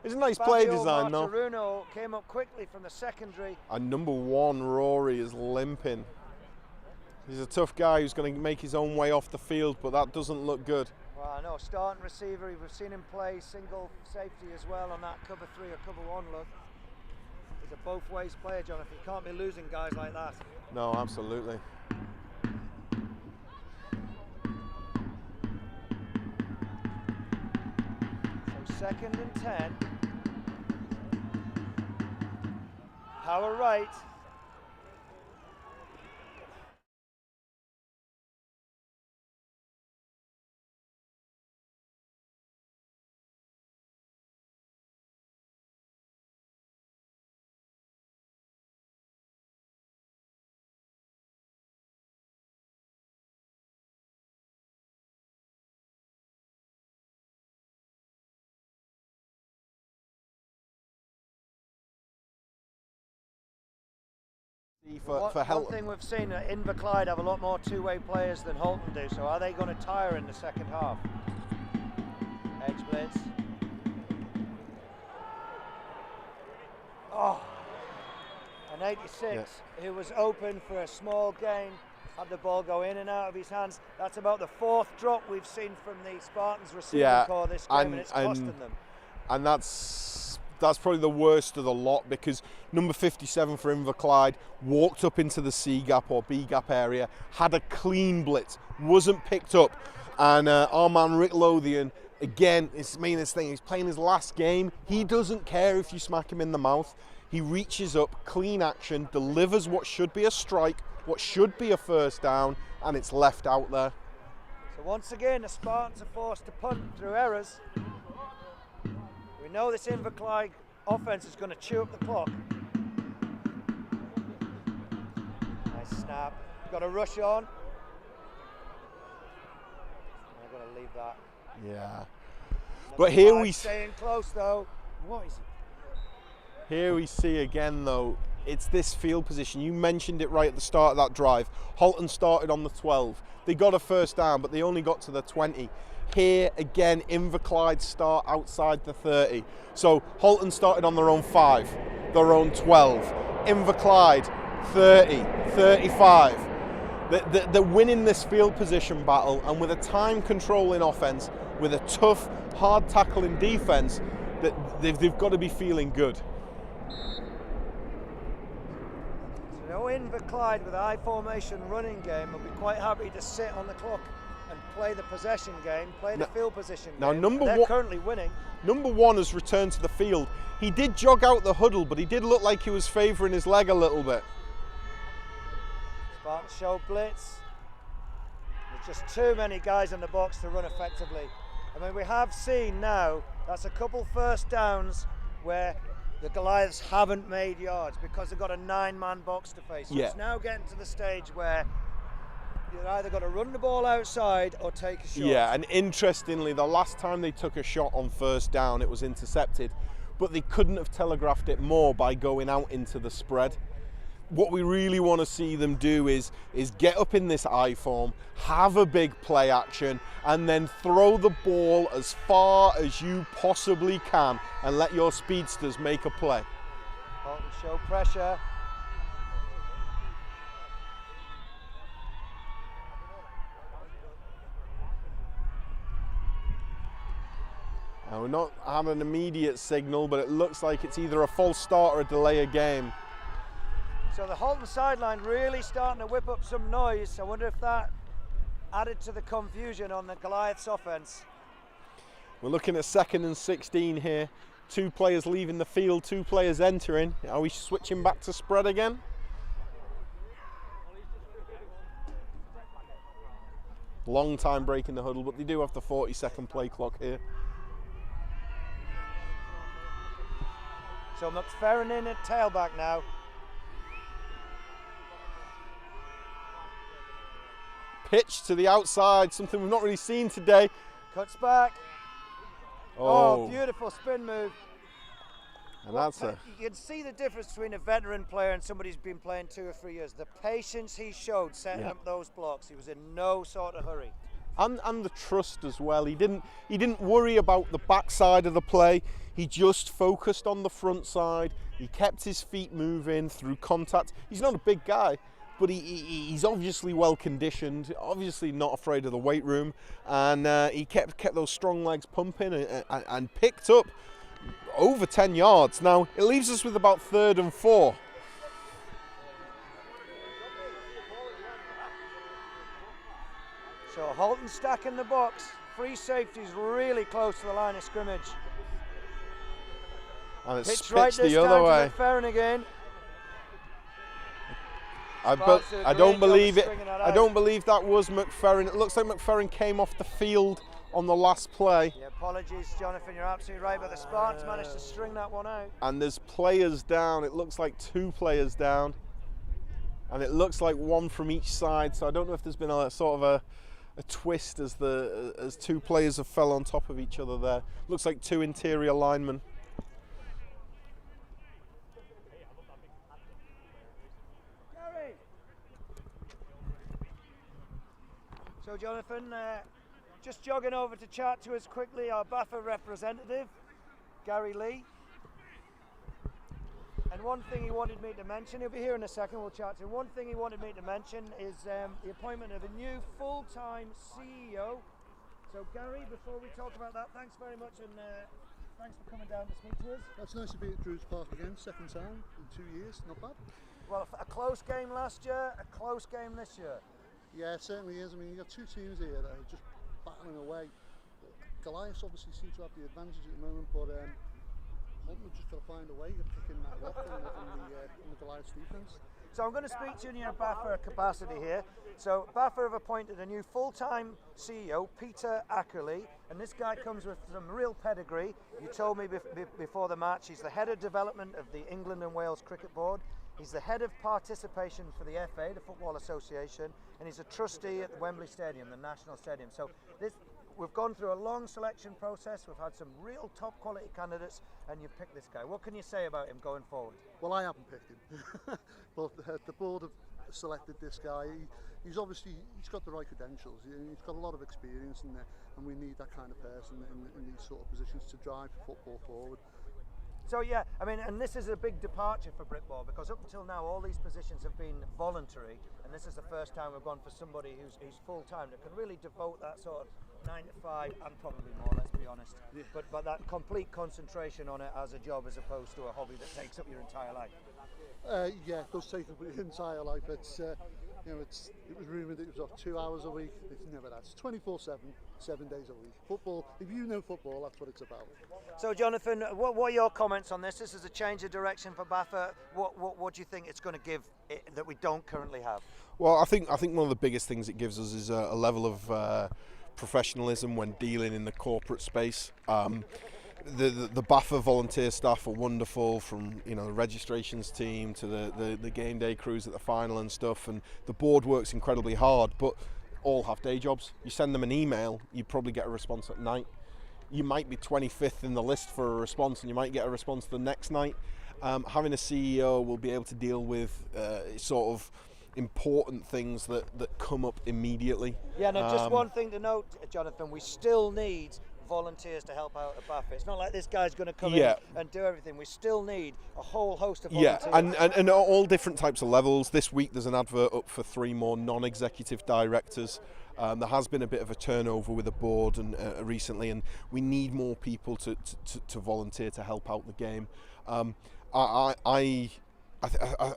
It's a nice play design, though. Martiruno came up quickly from the secondary. And number 1, Rory, is limping. He's a tough guy who's going to make his own way off the field, but that doesn't look good. Well, I know, starting receiver, we've seen him play single safety as well on that cover 3 or cover 1 look. He's a both ways player, Jonathan. You can't be losing guys like that. No, absolutely. So 2nd and 10. Power right. For help. One thing we've seen at Inverclyde have a lot more two-way players than Halton do, so are they going to tire in the second half? Edge blitz. Oh, an 86 who was open for a small gain, had the ball go in and out of his hands. That's about the 4th drop we've seen from the Spartans receiving core this game, and it's costing them. And that's probably the worst of the lot, because number 57 for Inverclyde walked up into the C gap or B gap area, had a clean blitz, wasn't picked up, and our man Rick Lothian, again, it's main this thing. He's playing his last game. He doesn't care if you smack him in the mouth. He reaches up, clean action, delivers what should be a strike, what should be a first down, and it's left out there. So once again, the Spartans are forced to punt through errors. We know this Inverclyde offense is going to chew up the clock. Nice snap. Got a rush on. I'm going to leave that. Yeah. But here we staying close though. What is it? Here we see again though, it's this field position. You mentioned it right at the start of that drive. Halton started on the 12. They got a first down, but they only got to the 20. Here again, Inverclyde start outside the 30. So Halton started on their own 5, their own 12. Inverclyde 30, 35. They're winning this field position battle, and with a time controlling offense, with a tough, hard tackling defense, that they've got to be feeling good. So Inverclyde with a high formation running game will be quite happy to sit on the clock and play the possession game, play the field position game. They're currently winning. Number 1 has returned to the field. He did jog out the huddle, but he did look like he was favouring his leg a little bit. Spartans show blitz. There's just too many guys in the box to run effectively. I mean, we have seen now, that's a couple first downs where the Goliaths haven't made yards because they've got a 9-man box to face. So it's now getting to the stage where you've either got to run the ball outside or take a shot. Yeah, and interestingly, the last time they took a shot on first down, it was intercepted, but they couldn't have telegraphed it more by going out into the spread. What we really want to see them do is get up in this I form, have a big play action, and then throw the ball as far as you possibly can and let your speedsters make a play. Halton show pressure. Now, we're not having an immediate signal, but it looks like it's either a false start or a delay of game. So the Halton sideline really starting to whip up some noise. I wonder if that added to the confusion on the Goliaths offense. We're looking at 2nd and 16 here. 2 players leaving the field, 2 players entering. Are we switching back to spread again? Long time breaking the huddle, but they do have the 40-second play clock here. So McFerrin in at tailback now. Pitch to the outside, something we've not really seen today. Cuts back. Oh, beautiful spin move. And that's you can see the difference between a veteran player and somebody who's been playing 2 or 3 years. The patience he showed setting up those blocks. He was in no sort of hurry. and the trust as well. He didn't worry about the backside of the play. He just focused on the front side. He kept his feet moving through contact. He's not a big guy, but he's obviously well conditioned, obviously not afraid of the weight room, and he kept those strong legs pumping and picked up over 10 yards. Now it leaves us with about 3rd and 4. So Halton stack in the box. Free safety's really close to the line of scrimmage. And it's Pitch right pitched this the other time way. to McFerrin again. I don't believe it. I don't believe that was McFerrin. It looks like McFerrin came off the field on the last play. Yeah, apologies, Jonathan. You're absolutely right, but the Spartans managed to string that one out. And there's players down. It looks like 2 players down, and it looks like 1 from each side. So I don't know if there's been a sort of a twist as 2 players have fell on top of each other there. Looks like 2 interior linemen. So Jonathan, just jogging over to chat to us quickly, our BAFA representative, Gary Lee. And one thing he wanted me to mention, he'll be here in a second, we'll chat to him. One thing he wanted me to mention is the appointment of a new full-time CEO. So Gary, before we talk about that, thanks very much, and thanks for coming down to speak to us. It's nice to be at Drew's Park again, 2nd time in 2 years, not bad. Well, a close game last year, a close game this year. Yeah, it certainly is. I mean, you've got 2 teams here that are just battling away. Goliath obviously seems to have the advantage at the moment, but Hunt's just got to find a way of picking that lock in the Goliath's defence. So I'm going to speak to you in your BAFA capacity here. So BAFA have appointed a new full-time CEO, Peter Ackerley, and this guy comes with some real pedigree. You told me before the match he's the head of development of the England and Wales Cricket Board. He's the head of participation for the FA, the Football Association, and he's a trustee at the Wembley Stadium, the National Stadium. So we've gone through a long selection process. We've had some real top quality candidates, and you've picked this guy. What can you say about him going forward? Well, I haven't picked him, but the board have selected this guy. He's got the right credentials. He's got a lot of experience in there, and we need that kind of person in these sort of positions to drive football forward. So yeah, I mean, and this is a big departure for Britball, because up until now all these positions have been voluntary, and this is the first time we've gone for somebody who's full-time that can really devote that sort of 9 to 5 and probably more, let's be honest, yeah. but that complete concentration on it as a job as opposed to a hobby that takes up your entire life. Yeah, it does take up your entire life. It's it was rumoured that it was 2 hours a week. It's never that. It's 24/7, 7 days a week. Football, if you know football, that's what it's about. So Jonathan, what are your comments on this? This is a change of direction for BAFA. What do you think it's going to give that we don't currently have? Well, I think one of the biggest things it gives us is a level of professionalism when dealing in the corporate space. The BAFA volunteer staff are wonderful, from the registrations team to the game day crews at the final and stuff, and the board works incredibly hard, but all have day jobs. You send them an email, you probably get a response at night. You might be 25th in the list for a response, and you might get a response the next night. Having a CEO will be able to deal with sort of important things that come up immediately. Yeah, no, just one thing to note, Jonathan, we still need volunteers to help out at BAFA. It's not like this guy's going to come in and do everything. We still need a whole host of volunteers. Yeah, and all different types of levels. This week there's an advert up for 3 more non-executive directors. There has been a bit of a turnover with the board and recently, and we need more people to volunteer to help out the game.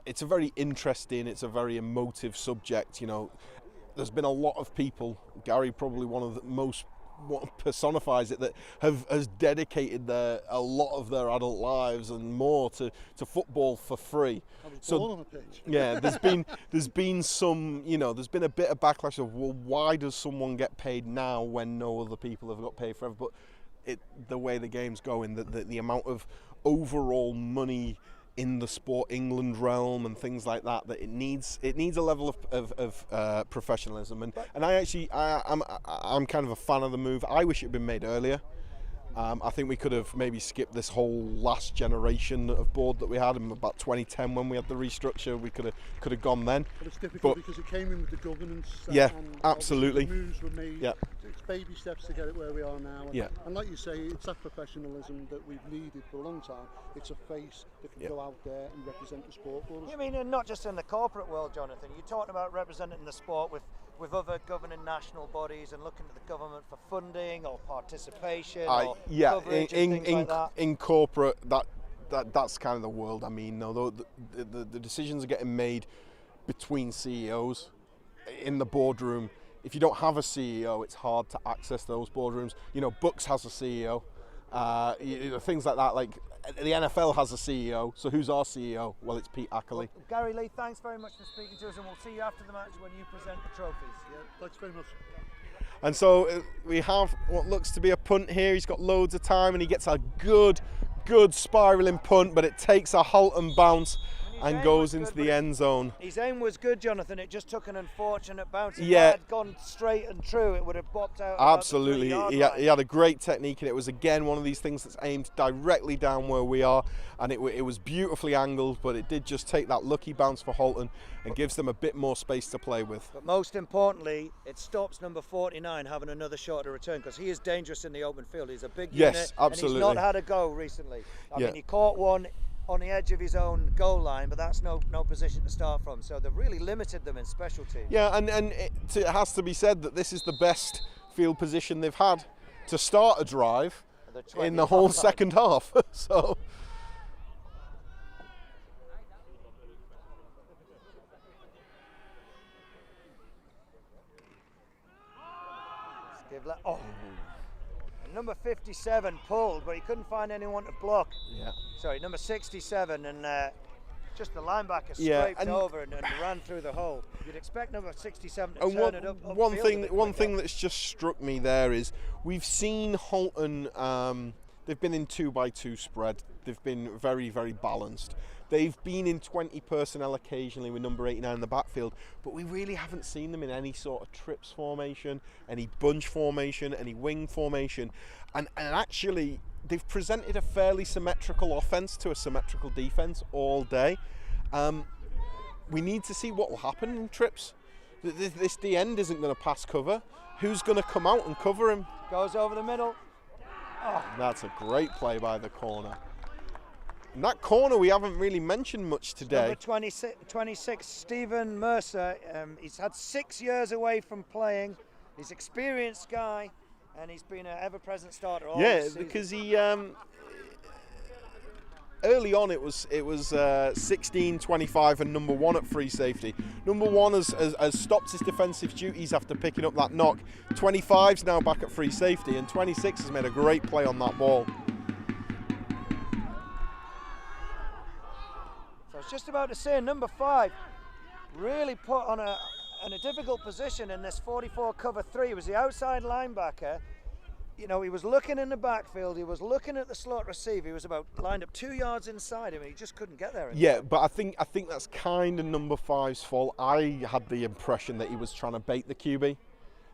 It's a very interesting, it's a very emotive subject. There's been a lot of people, Gary probably one of the most what personifies it, that has dedicated a lot of their adult lives and more to football for free. On a pitch. Yeah, there's been some, there's been a bit of backlash of, well, why does someone get paid now when no other people have got paid forever? But the way the game's going, the amount of overall money in the Sport England realm and things like that it needs a level of professionalism, and I'm kind of a fan of the move. I wish it had been made earlier. I think we could have maybe skipped this whole last generation of board that we had in about 2010 when we had the restructure. We could have gone then. But it's difficult because it came in with the governance. Yeah, and absolutely. The moves were made. Yeah. It's baby steps to get it where we are now. And, Yeah. and like you say, it's that professionalism that we've needed for a long time. It's a face that can go out there and represent the sport for us. I mean, and not just in the corporate world, Jonathan. You're talking about representing the sport with other governing national bodies and looking to the government for funding or participation or coverage and things like that. In corporate, that's kind of the world. I mean, no, the decisions are getting made between CEOs in the boardroom. If you don't have a CEO, it's hard to access those boardrooms. You know, Bucks has a CEO. Things like that. Like the NFL has a CEO. So who's our CEO? Well, it's Pete Ackerley. Well, Gary Lee, thanks very much for speaking to us, and we'll see you after the match when you present the trophies. Yeah, thanks very much. And so we have what looks to be a punt here. He's got loads of time and he gets a good spiralling punt, but it takes a halt and bounce and goes into the end zone. His aim was good, Jonathan. It just took an unfortunate bounce. If Yeah. it had gone straight and true, it would have bopped out. Absolutely. He had a great technique, and it was again one of these things that's aimed directly down where we are, and it was beautifully angled, but it did just take that lucky bounce for Halton and gives them a bit more space to play with. But most importantly, it stops number 49 having another shot to return, because he is dangerous in the open field. He's a big unit, absolutely. and he's not had a go recently. I mean, he caught one on the edge of his own goal line, but that's no position to start from. So they've really limited them in special teams. Yeah, and it has to be said that this is the best field position they've had to start a drive in the whole second half. So. Number 57 pulled, but he couldn't find anyone to block. Yeah. Sorry, number 67, and just the linebacker Yeah, scraped over and ran through the hole. You'd expect number 67 to And turn it up. one thing that's just struck me there is we've seen Halton. They've been in 2x2 spread. They've been very, very balanced. They've been in 20 personnel occasionally with number 89 in the backfield, but we really haven't seen them in any sort of trips formation, any bunch formation, any wing formation. And actually, they've presented a fairly symmetrical offense to a symmetrical defense all day. We need to see what will happen in trips. This D end isn't going to pass cover. Who's going to come out and cover him? Goes over the middle. Oh. That's a great play by the corner. And that corner we haven't really mentioned much today. Number 26, Stephen Mercer. He's had 6 years away from playing. He's an experienced guy, and he's been an ever-present starter all season. Because he early on it was 16, 25 and number 1 at free safety. Number 1 has stopped his defensive duties after picking up that knock. 25's now back at free safety, and 26 has made a great play on that ball. I was just about to say, number 5 really put on a difficult position in this 44 cover 3. He was the outside linebacker. You know, he was looking in the backfield, he was looking at the slot receiver, he was about lined up 2 yards inside him, and he just couldn't get there. Yeah, but I think that's kind of number 5's fault. I had the impression that he was trying to bait the QB,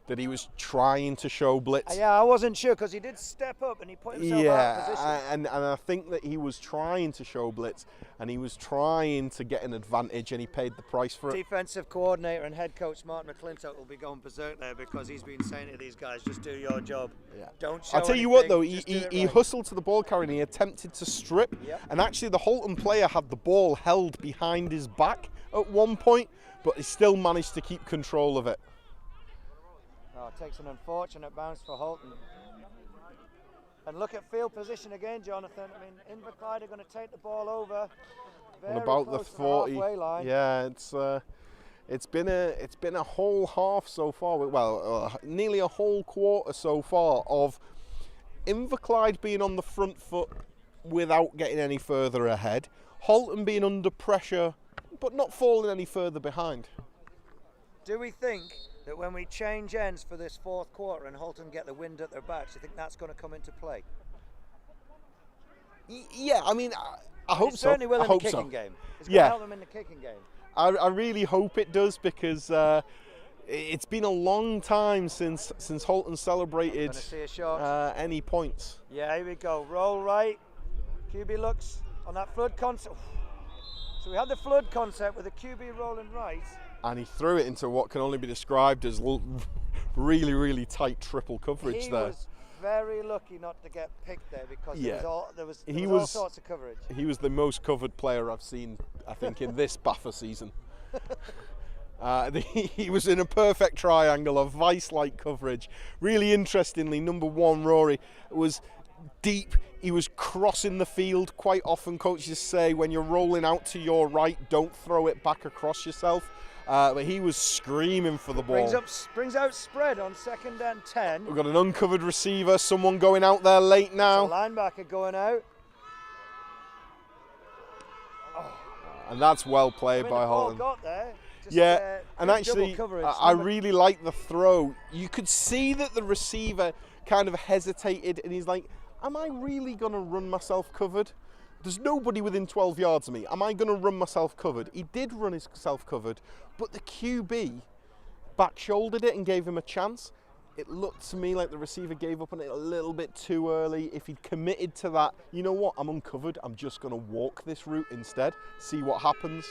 that he was trying to show blitz. Yeah, I wasn't sure, because he did step up and he put himself out of position. And I think that he was trying to show blitz, and he was trying to get an advantage, and he paid the price for it. Defensive coordinator and head coach Martin McClintock will be going berserk there, because he's been saying to these guys, just do your job. Yeah. Don't show I'll tell you what though, he hustled to the ball carrier and he attempted to strip, and actually the Halton player had the ball held behind his back at one point, but he still managed to keep control of it. Oh, it takes an unfortunate bounce for Halton. And look at field position again, Jonathan. I mean, Inverclyde are going to take the ball over. And about the 40. Line. Yeah, it's been a whole half so far. Well, nearly a whole quarter so far of Inverclyde being on the front foot without getting any further ahead. Halton being under pressure, but not falling any further behind. Do we think that when we change ends for this fourth quarter and Halton get the wind at their backs, you think that's going to come into play? Yeah, I mean, I hope so. Certainly will in the kicking game. It's going to help them in the kicking game. I really hope it does, because It's been a long time since Holton celebrated Gonna see a shot. any points. Yeah, here we go. Roll right. QB looks on that flood concept. So we had the flood concept with the QB rolling right. And he threw it into what can only be described as really, really tight triple coverage there. He was very lucky not to get picked there because there was all sorts of coverage. He was the most covered player I've seen, I think, in this BAFA season. He was in a perfect triangle of vice-like coverage. Really interestingly, number 1, Rory, was deep. He was crossing the field. Quite often coaches say when you're rolling out to your right, don't throw it back across yourself. But he was screaming for the ball. Brings out spread on 2nd and 10. We've got an uncovered receiver, someone going out there late now. So linebacker going out. And that's well played by Holton. Got there. Yeah, and actually, coverage. I really like the throw. You could see that the receiver kind of hesitated, and he's like, am I really going to run myself covered? There's nobody within 12 yards of me. Am I going to run myself covered? He did run himself covered, but the QB back-shouldered it and gave him a chance. It looked to me like the receiver gave up on it a little bit too early. If he'd committed to that, you know what, I'm uncovered, I'm just going to walk this route instead, see what happens.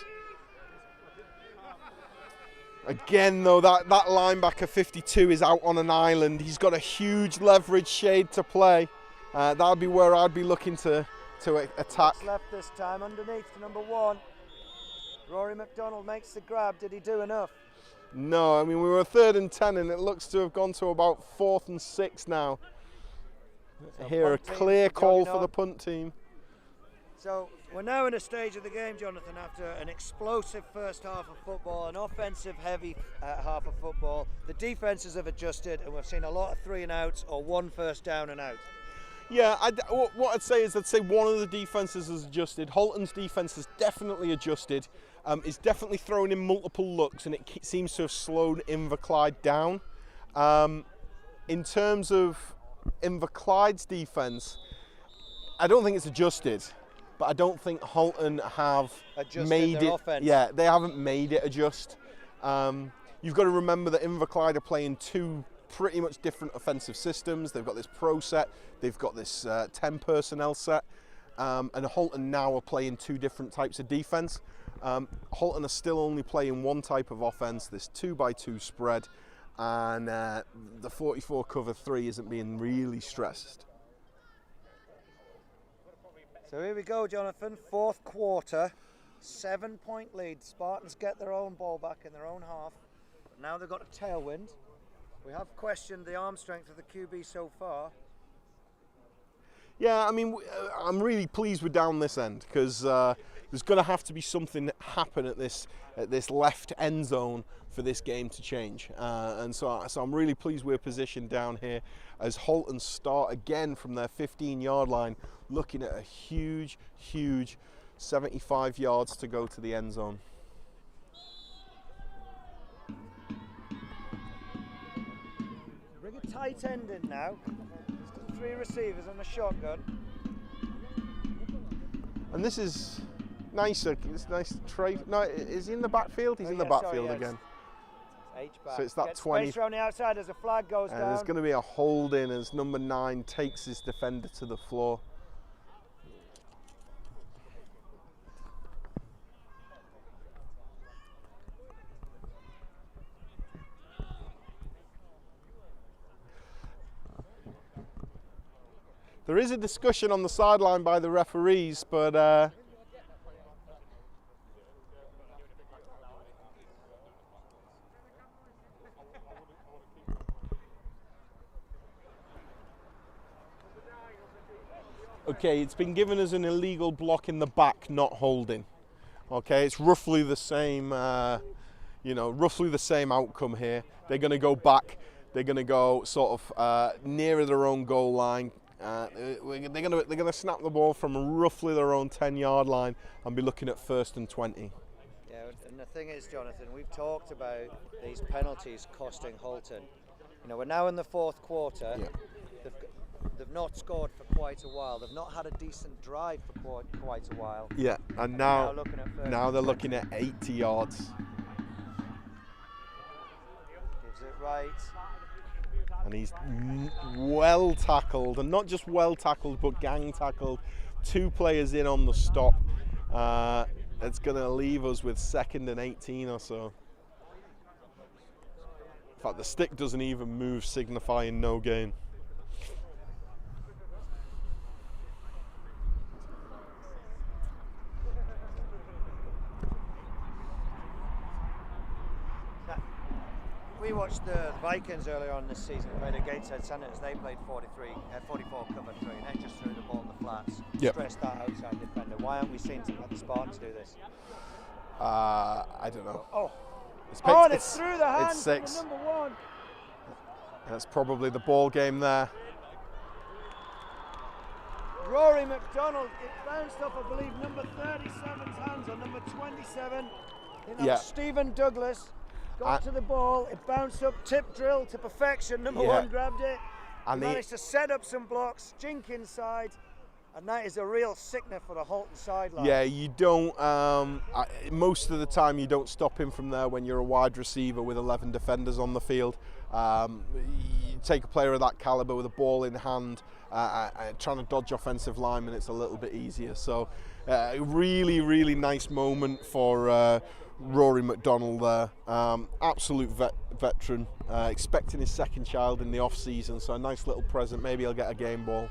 Again, though, that linebacker 52 is out on an island. He's got a huge leverage shade to play. That'd be where I'd be looking to attack. What's left this time underneath to number 1. Rory McDonald makes the grab. Did he do enough? No, I mean, we were 3rd and 10, and it looks to have gone to about 4th and 6 now. So here, a clear call for the punt team. So we're now in a stage of the game, Jonathan, after an explosive first half of football, an offensive heavy half of football. The defenses have adjusted, and we've seen a lot of 3 and outs or 1 first down and out. Yeah, what I'd say is one of the defenses has adjusted. Holton's defense has definitely adjusted. It's definitely thrown in multiple looks, and it seems to have slowed Inverclyde down. In terms of Inverclyde's defense, I don't think it's adjusted. But I don't think Holton have made it. Offense. Yeah, they haven't made it adjust. You've got to remember that Inverclyde are playing 2 pretty much different offensive systems. They've got this pro set, they've got this 10 personnel set, and Holton now are playing 2 different types of defense. Holton are still only playing 1 type of offense, this 2x2 spread, and the 44 cover 3 isn't being really stressed. So here we go, Jonathan, 4th quarter, 7-point lead. Spartans get their own ball back in their own half. But now they've got a tailwind. We have questioned the arm strength of the QB so far. Yeah, I mean, I'm really pleased we're down this end because there's going to have to be something happen at this left end zone for this game to change. And so I'm really pleased we're positioned down here as Holton start again from their 15-yard line, looking at a huge 75 yards to go to the end zone. Bring a tight end in now. Just 3 receivers and a shotgun. And this is nicer. It's nice trade. No, is he in the backfield? He's in the backfield again. H-back. So it's that Gets 20. space around the outside as a flag goes down. There's going to be a hold in as number 9 takes his defender to the floor. There is a discussion on the sideline by the referees, but okay, it's been given as an illegal block in the back, not holding. Okay, it's roughly the same, roughly the same outcome here. They're going to go back. They're going to go sort of nearer their own goal line. They're going to snap the ball from roughly their own 10-yard line and be looking at 1st and 20. Yeah, and the thing is, Jonathan, we've talked about these penalties costing Holton. You know, we're now in the 4th quarter. Yeah. They've not scored for quite a while. They've not had a decent drive for quite a while. Yeah, and now now they're looking at 80 yards. right. And he's well tackled, and not just well tackled, but gang tackled. 2 players in on the stop. It's going to leave us with 2nd and 18 or so. In fact, the stick doesn't even move, signifying no gain. We watched the Vikings earlier on this season, played against Senators. They played 44 cover 3, and they just threw the ball in the flats, stressed that outside defender. Why aren't we seeing some of the Spartans do this? I don't know. And it's through the hands it's 6. of number 1. That's probably the ball game there. Rory McDonald, it bounced off, I believe, number 37's hands, or number 27. Stephen Douglas. Got to the ball, it bounced up, tip drill to perfection, number 1 grabbed it, and managed to set up some blocks, jink inside, and that is a real sickener for the Halton sideline. Yeah, you don't, most of the time you don't stop him from there when you're a wide receiver with 11 defenders on the field. You take a player of that caliber with a ball in hand, trying to dodge offensive linemen, it's a little bit easier. So really, really nice moment for Rory McDonald there. Absolute veteran, expecting his 2nd child in the off season, so a nice little present. Maybe he'll get a game ball.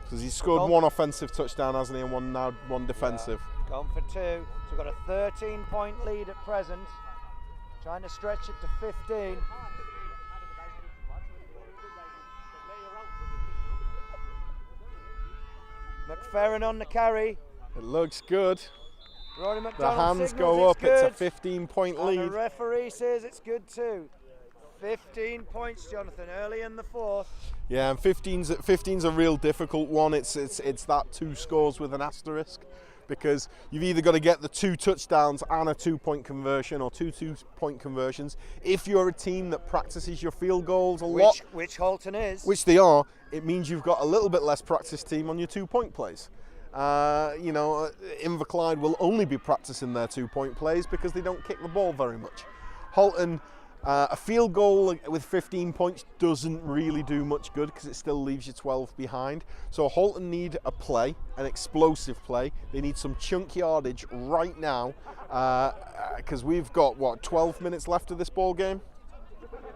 Because he's scored 1 offensive touchdown, hasn't he, and one defensive. Yeah, gone for 2. So we've got a 13-point lead at present. Trying to stretch it to 15. McFerrin on the carry. It looks good. Rory The McDonald hands signals go up, it's a 15-point lead. And the referee says it's good too. 15 points, Jonathan, early in the 4th. Yeah, and 15's a real difficult one. It's that 2 scores with an asterisk, because you've either got to get the 2 touchdowns and a 2-point conversion, or 2 2-point conversions. If you're a team that practices your field goals a lot, which Halton is, which they are, it means you've got a little bit less practice team on your 2-point plays. Inverclyde will only be practicing their 2-point plays because they don't kick the ball very much. Halton, a field goal with 15 points doesn't really do much good because it still leaves you 12 behind. So Halton need a play, an explosive play. They need some chunk yardage right now because we've got, 12 minutes left of this ball game?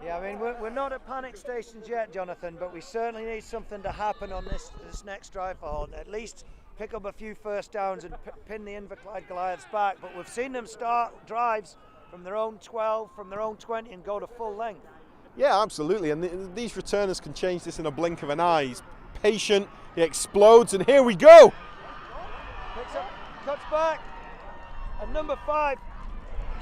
Yeah, I mean, we're not at panic stations yet, Jonathan, but we certainly need something to happen on this next drive for Halton. At least pick up a few first downs and pin the Inverclyde Goliaths back. But we've seen them start drives from their own 12, from their own 20, and go to full length. Yeah, absolutely. And these returners can change this in a blink of an eye. He's patient, he explodes, and here we go. Picks up, cuts back, and number 5,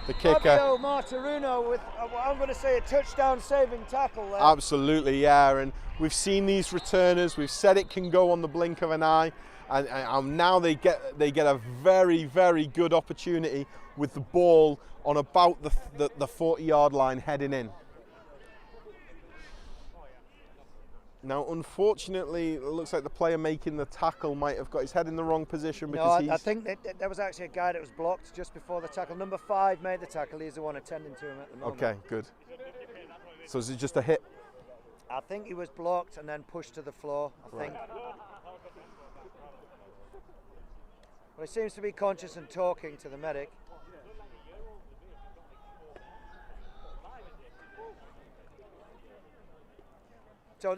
the kicker. Fabio Martiruno with, I'm going to say, a touchdown-saving tackle there. Absolutely, yeah. And we've seen these returners. We've said it can go on the blink of an eye, and now they get a very, very good opportunity with the ball on about the 40-yard line heading in. Now, unfortunately, it looks like the player making the tackle might have got his head in the wrong position because I think that there was actually a guy that was blocked just before the tackle. Number 5 made the tackle. He's the one attending to him at the moment. Okay, good. So is it just a hit? I think he was blocked and then pushed to the floor, I think. Well, he seems to be conscious and talking to the medic. So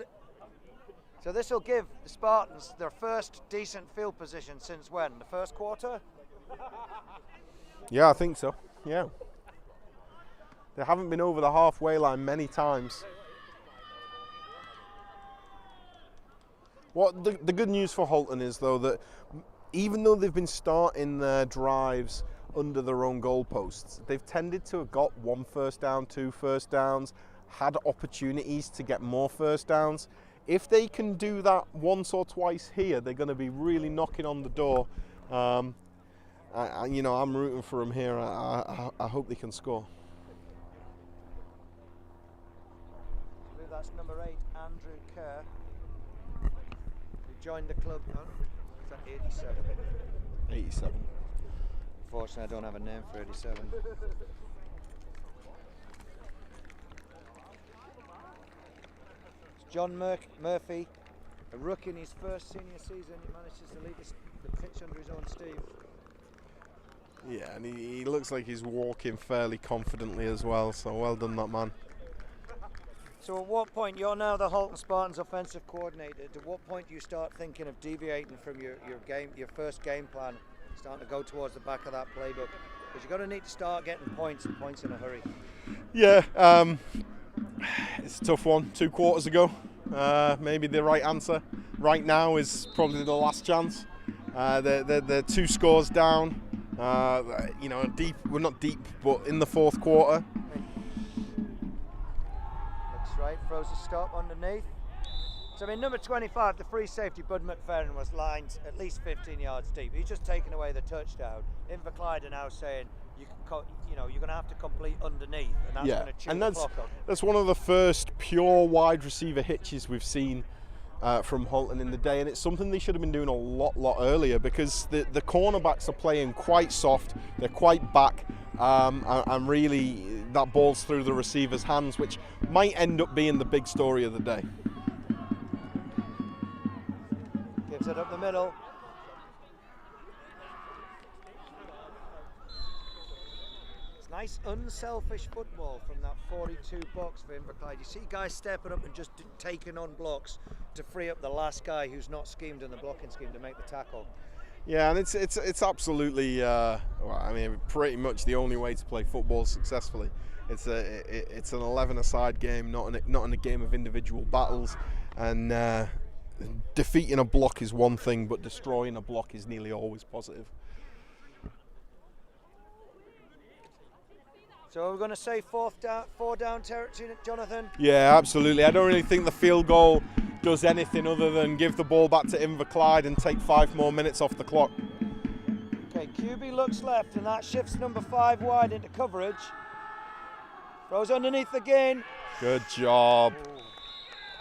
this will give the Spartans their first decent field position since when? The first quarter? Yeah, I think so. Yeah. They haven't been over the halfway line many times. The good news for Halton is, though, that even though they've been starting their drives under their own goalposts, they've tended to have got 1 first down, 2 first downs, had opportunities to get more first downs. If they can do that once or twice here, they're going to be really knocking on the door. I'm rooting for them here. I hope they can score. I believe that's number 8, Andrew Kerr, who joined the club. Is that 87? 87. Unfortunately, I don't have a name for 87. John Murphy, a rookie in his first senior season, he manages to lead the pitch under his own steam. Yeah, and he looks like he's walking fairly confidently as well, so well done that man. So at what point, you're now the Halton Spartans offensive coordinator, at what point do you start thinking of deviating from your first game plan, starting to go towards the back of that playbook? Because you're going to need to start getting points and points in a hurry. Yeah, it's a tough one. 2 quarters ago, maybe the right answer. Right now is probably the last chance. They're 2 scores down. You know, deep. We're not deep, but in the 4th quarter. Looks right, throws a stop underneath. So I mean, number 25, the free safety, Bud McFerrin, was lined at least 15 yards deep. He's just taken away the touchdown. Inverclyde are now saying you're going to have to complete underneath, and that's going to chew the clock up. That's one of the first pure wide receiver hitches we've seen from Halton in the day, and it's something they should have been doing a lot earlier, because the cornerbacks are playing quite soft, they're quite back, and really that ball's through the receiver's hands, which might end up being the big story of the day. Gives it up the middle. It's nice unselfish football from that 42 box for Inverclyde. You see guys stepping up and just taking on blocks to free up the last guy who's not schemed in the blocking scheme to make the tackle. Yeah, and it's absolutely, well, I mean, pretty much the only way to play football successfully. It's an 11-a-side game, not in a game of individual battles, and defeating a block is one thing, but destroying a block is nearly always positive. So we're going to say 4 down territory, Jonathan? Yeah, absolutely. I don't really think the field goal does anything other than give the ball back to Inverclyde and take 5 more minutes off the clock. Okay, QB looks left, and that shifts number 5 wide into coverage. Throws underneath again. Good job.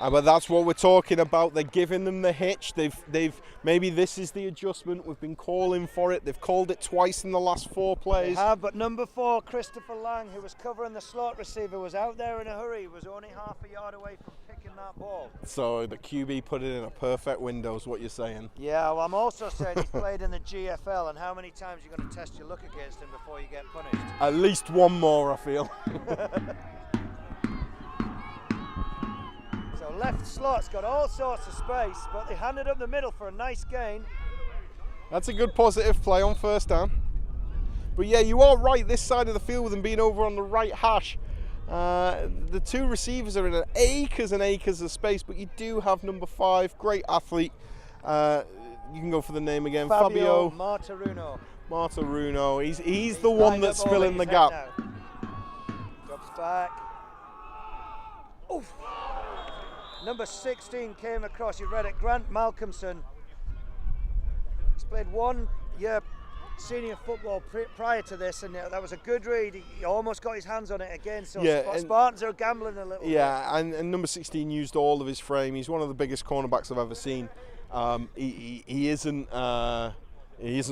But that's what we're talking about. They're giving them the hitch. They've maybe this is the adjustment. We've been calling for it. They've called it twice in the last 4 plays. They have, but number 4, Christopher Lang, who was covering the slot receiver, was out there in a hurry. He was only half a yard away from picking that ball. So the QB put it in a perfect window is what you're saying. Yeah, well, I'm also saying he's played in the GFL, and how many times are you going to test your luck against him before you get punished? At least 1 more, I feel. So left slot's got all sorts of space, but they handed up the middle for a nice gain. That's a good positive play on 1st down. But yeah, you are right, this side of the field with them being over on the right hash. The 2 receivers are in acres and acres of space, but you do have number 5, great athlete. You can go for the name again, Fabio Martaruno. He's the one that's filling the gap. Now. Drops back. Oof. Number 16 came across, you read it, Grant Malcolmson. He's played 1 year senior football prior to this, and that was a good read. He almost got his hands on it again, so yeah, Spartans are gambling a little bit. Yeah, and number 16 used all of his frame. He's one of the biggest cornerbacks I've ever seen. He isn't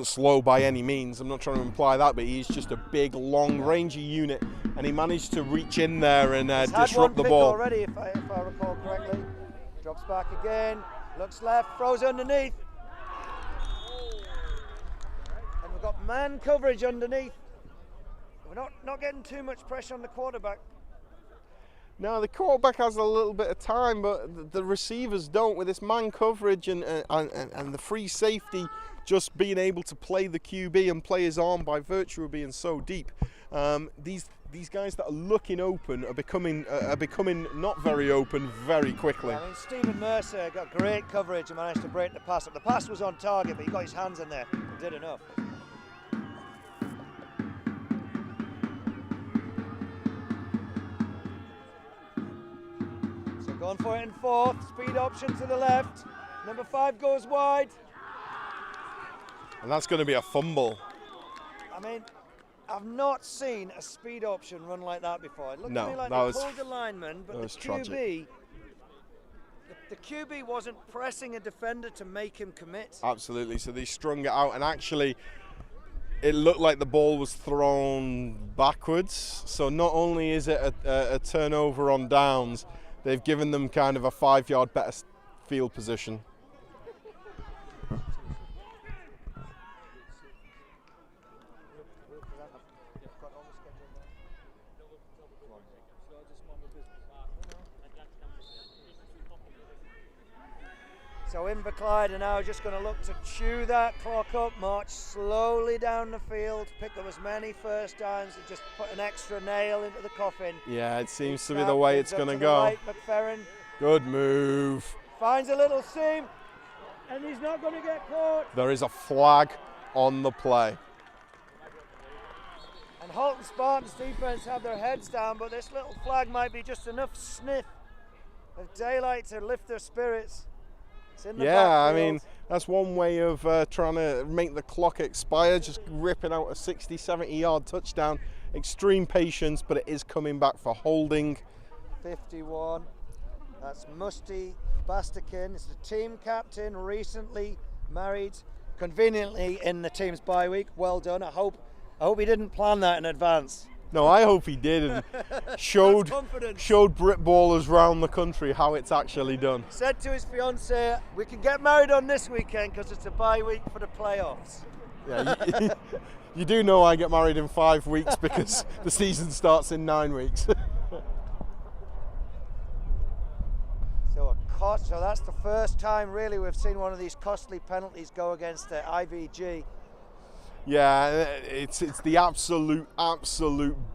slow by any means. I'm not trying to imply that, but he's just a big, long, rangy unit, and he managed to reach in there and disrupt the ball. Already, if I recall correctly. Drops back again, looks left, throws underneath. And we've got man coverage underneath. We're not getting too much pressure on the quarterback. No, the quarterback has a little bit of time, but the receivers don't. With this man coverage and the free safety just being able to play the QB and play his arm by virtue of being so deep, these guys that are looking open are becoming not very open very quickly. I mean, Stephen Mercer got great coverage and managed to break the pass up. The pass was on target, but he got his hands in there and did enough. So going for it in 4th, speed option to the left. Number 5 goes wide. And that's going to be a fumble. I mean, I've not seen a speed option run like that before. It looked to me like they pulled the lineman, but the QB, the QB wasn't pressing a defender to make him commit. Absolutely. So they strung it out, and actually, it looked like the ball was thrown backwards. So not only is it a turnover on downs, they've given them kind of a 5-yard better field position. So Inverclyde are now just going to look to chew that clock up, march slowly down the field, pick up as many first downs, and just put an extra nail into the coffin. Yeah, it seems to be the way it's going to go. Right, McFerrin Good move. finds a little seam, and he's not going to get caught. There is a flag on the play. And Halton Spartans defense have their heads down, but this little flag might be just enough sniff of daylight to lift their spirits. Yeah, I mean, that's one way of trying to make the clock expire, just ripping out a 60, 70-yard touchdown. Extreme patience, but it is coming back for holding. 51. That's Musty Bastakin. It's the team captain, recently married, conveniently in the team's bye week. Well done. I hope he didn't plan that in advance. No, I hope he did, and showed Brit ballers round the country how it's actually done. Said to his fiancée, we can get married on this weekend because it's a bye week for the playoffs. Yeah, you do know I get married in 5 weeks because the season starts in 9 weeks. So that's the first time really we've seen one of these costly penalties go against the IVG. Yeah, it's the absolute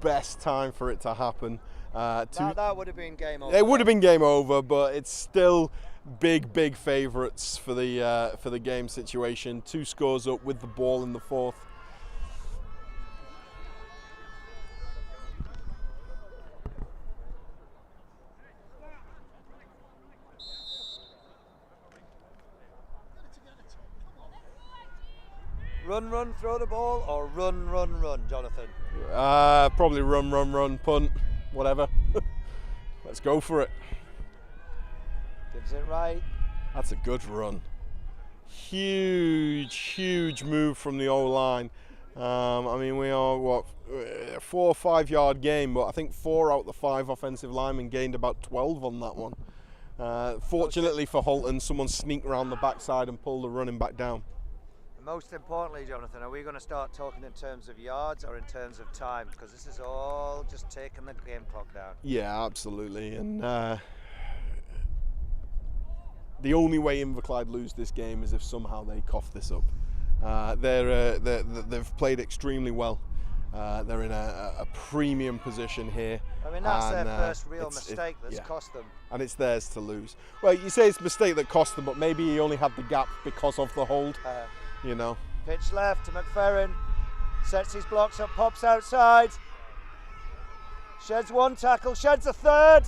best time for it to happen. That would have been game over. It would have been game over, but it's still big favourites for the game situation. 2 scores up with the ball in the 4th. Run, throw the ball, or run, Jonathan? Probably run, punt, whatever. Let's go for it. Gives it right. That's a good run. Huge move from the O-line. I mean, we are, what, a 4 or 5 yard game, but I think 4 out of the 5 offensive linemen gained about 12 on that one. Fortunately for Halton, someone sneaked around the backside and pulled the running back down. Most importantly, Jonathan, are we going to start talking in terms of yards or in terms of time? Because this is all just taking the game clock down. Yeah, absolutely. And the only way Inverclyde lose this game is if somehow they cough this up. They've played extremely well. They're in a premium position here. I mean, that's their first real mistake that's cost them. And it's theirs to lose. Well, you say it's a mistake that cost them, but maybe he only had the gap because of the hold. You know. Pitch left to McFerrin, sets his blocks up, pops outside, sheds 1 tackle, sheds a 3rd.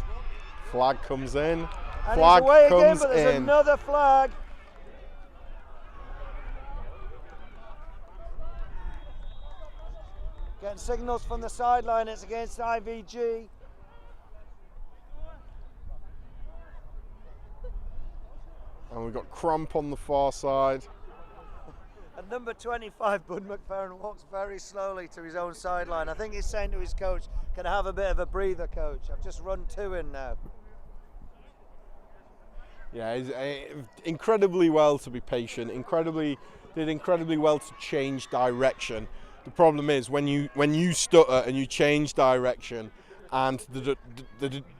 Flag comes in. And flag he's away comes again, but there's in. Another flag. Getting signals from the sideline, it's against IVG. And we've got Cramp on the far side. And number 25, Bud McFerrin, walks very slowly to his own sideline. I think he's saying to his coach, can I have a bit of a breather, coach? I've just run 2 in now. Yeah, he's incredibly well to be patient, did incredibly well to change direction. The problem is when you stutter and you change direction and the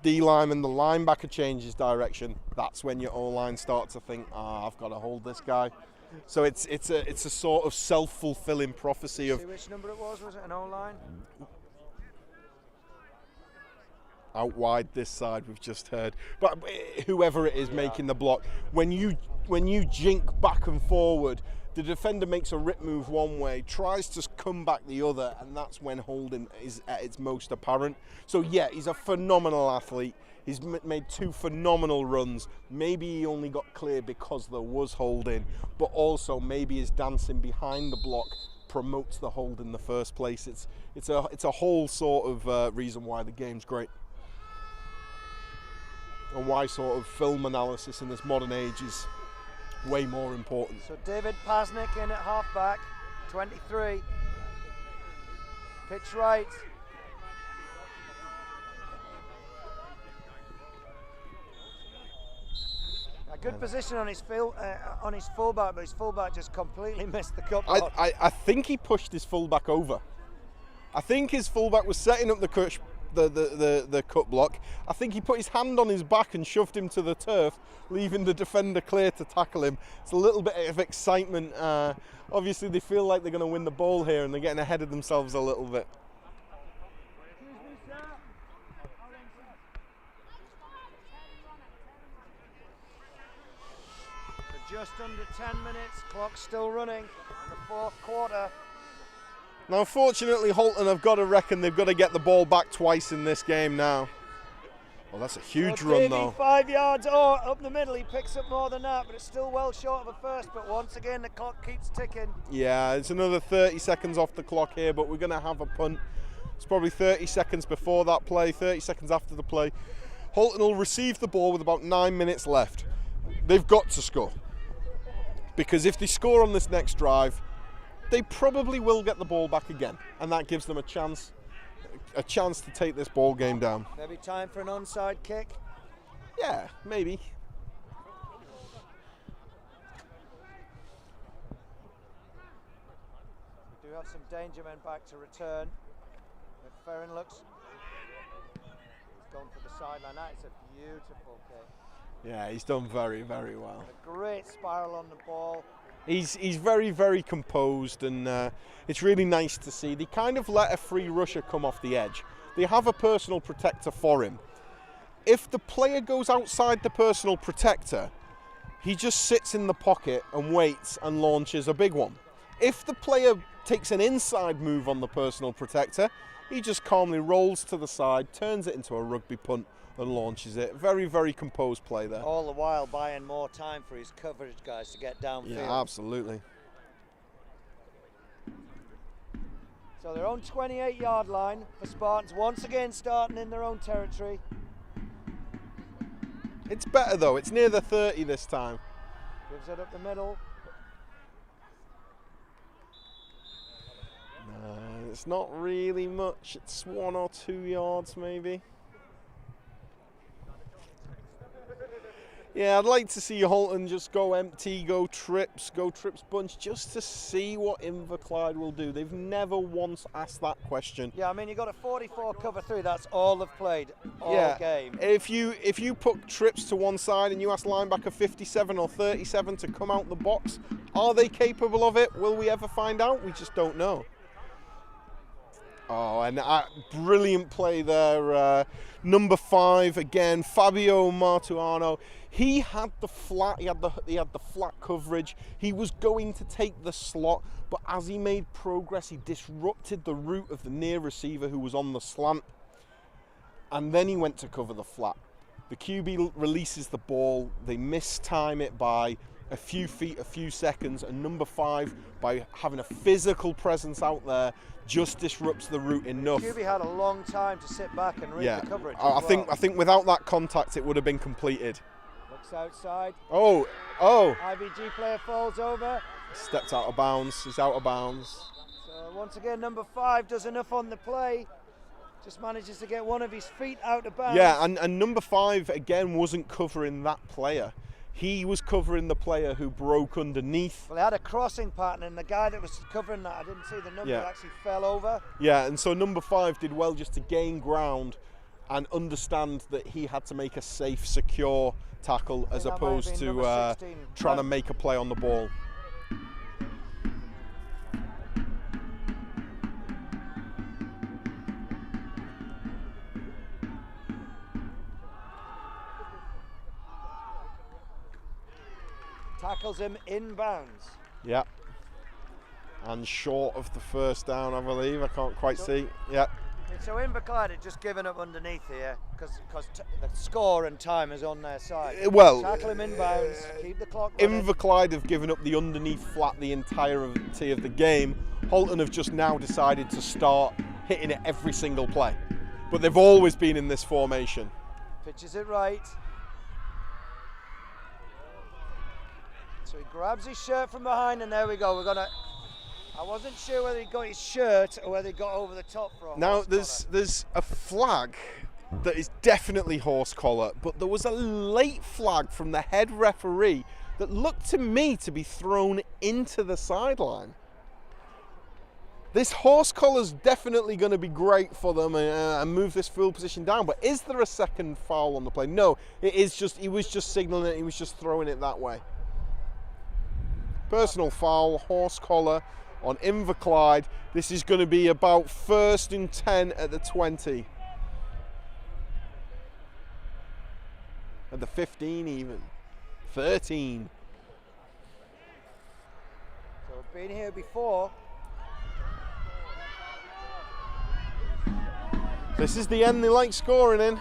D-line and the linebacker changes direction, that's when your O-line starts to think, I've got to hold this guy. So it's a sort of self-fulfilling prophecy of. See which number it was? Was it an O-line? Out wide this side we've just heard, but whoever it is making the block, when you jink back and forward, the defender makes a rip move one way, tries to come back the other, and that's when holding is at its most apparent. So yeah, he's a phenomenal athlete. He's made 2 phenomenal runs. Maybe he only got clear because there was holding, but also maybe his dancing behind the block promotes the hold in the first place. It's a whole sort of reason why the game's great, and why sort of film analysis in this modern age is way more important. So David Pasnick in at halfback, 23. Pitch right. good position on his fullback, but his fullback just completely missed the cut block. I think he pushed his fullback over. I think his fullback was setting up the cut block. I think he put his hand on his back and shoved him to the turf, leaving the defender clear to tackle him. It's a little bit of excitement. Obviously, they feel like they're going to win the ball here, and they're getting ahead of themselves a little bit. Just under 10 minutes, clock's still running in the fourth quarter. Now, fortunately, Holton have got to reckon they've got to get the ball back twice in this game now. Well, that's a huge run, though. 5 yards up the middle. He picks up more than that, but it's still well short of a first. But once again, the clock keeps ticking. Yeah, it's another 30 seconds off the clock here, but we're going to have a punt. It's probably 30 seconds before that play, 30 seconds after the play. Holton will receive the ball with about 9 minutes left. They've got to score. Because if they score on this next drive, they probably will get the ball back again, and that gives them a chance to take this ball game down. Maybe time for an onside kick. Yeah, maybe. We do have some danger men back to return. Ferrin looks. He's gone for the sideline. That's a beautiful kick. Yeah, he's done very, very well. A great spiral on the ball. He's very, very composed, and it's really nice to see. They kind of let a free rusher come off the edge. They have a personal protector for him. If the player goes outside the personal protector, he just sits in the pocket and waits and launches a big one. If the player takes an inside move on the personal protector, he just calmly rolls to the side, turns it into a rugby punt, and launches it. Very, very composed play there. All the while buying more time for his coverage guys to get downfield. Yeah, absolutely. So their own 28-yard line for Spartans, once again starting in their own territory. It's better though, it's near the 30 this time. Gives it up the middle. No, it's not really much. It's 1 or 2 yards maybe. Yeah, I'd like to see Holton just go empty, go trips bunch, just to see what Inverclyde will do. They've never once asked that question. Yeah, I mean, you've got a 44 cover 3, that's all they've played all game. If you put trips to one side and you ask linebacker 57 or 37 to come out the box, are they capable of it? Will we ever find out? We just don't know. Oh, and brilliant play there. Number 5 again, Fabio Martuano. He had the flat. He had the flat coverage. He was going to take the slot, but as he made progress, he disrupted the route of the near receiver who was on the slant, and then he went to cover the flat. The QB releases the ball. They mistime it by a few feet, a few seconds, and number 5, by having a physical presence out there, just disrupts the route enough. QB had a long time to sit back and read the coverage. I think without that contact, it would have been completed. Looks outside. Oh! IVG player falls over. Stepped out of bounds. He's out of bounds. So once again, number 5 does enough on the play. Just manages to get one of his feet out of bounds. Yeah, and number 5 again wasn't covering that player. He was covering the player who broke underneath. Well, they had a crossing pattern, and the guy that was covering that, I didn't see the number, actually fell over. Yeah, and so number 5 did well just to gain ground and understand that he had to make a safe, secure tackle as opposed to trying to make a play on the ball. Tackles him inbounds. Yeah. And short of the first down, I believe. I can't quite see. Yeah. So Inverclyde had just given up underneath here because the score and time is on their side. Well, tackle him inbounds, keep the clock running. Inverclyde have given up the underneath flat the entirety of the game. Holton have just now decided to start hitting it every single play. But they've always been in this formation. Pitches it right. So he grabs his shirt from behind, and there we go. I wasn't sure whether he got his shirt or whether he got over the top from. Now there's a flag that is definitely horse collar, but there was a late flag from the head referee that looked to me to be thrown into the sideline. This horse collar's definitely going to be great for them and move this field position down, but is there a second foul on the play? No, it is just, he was just signaling it, he was just throwing it that way. Personal foul, horse collar on Inverclyde. This is going to be about 1st and 10 at the 20. At the 15 even. 13. So we've been here before. This is the end they like scoring in.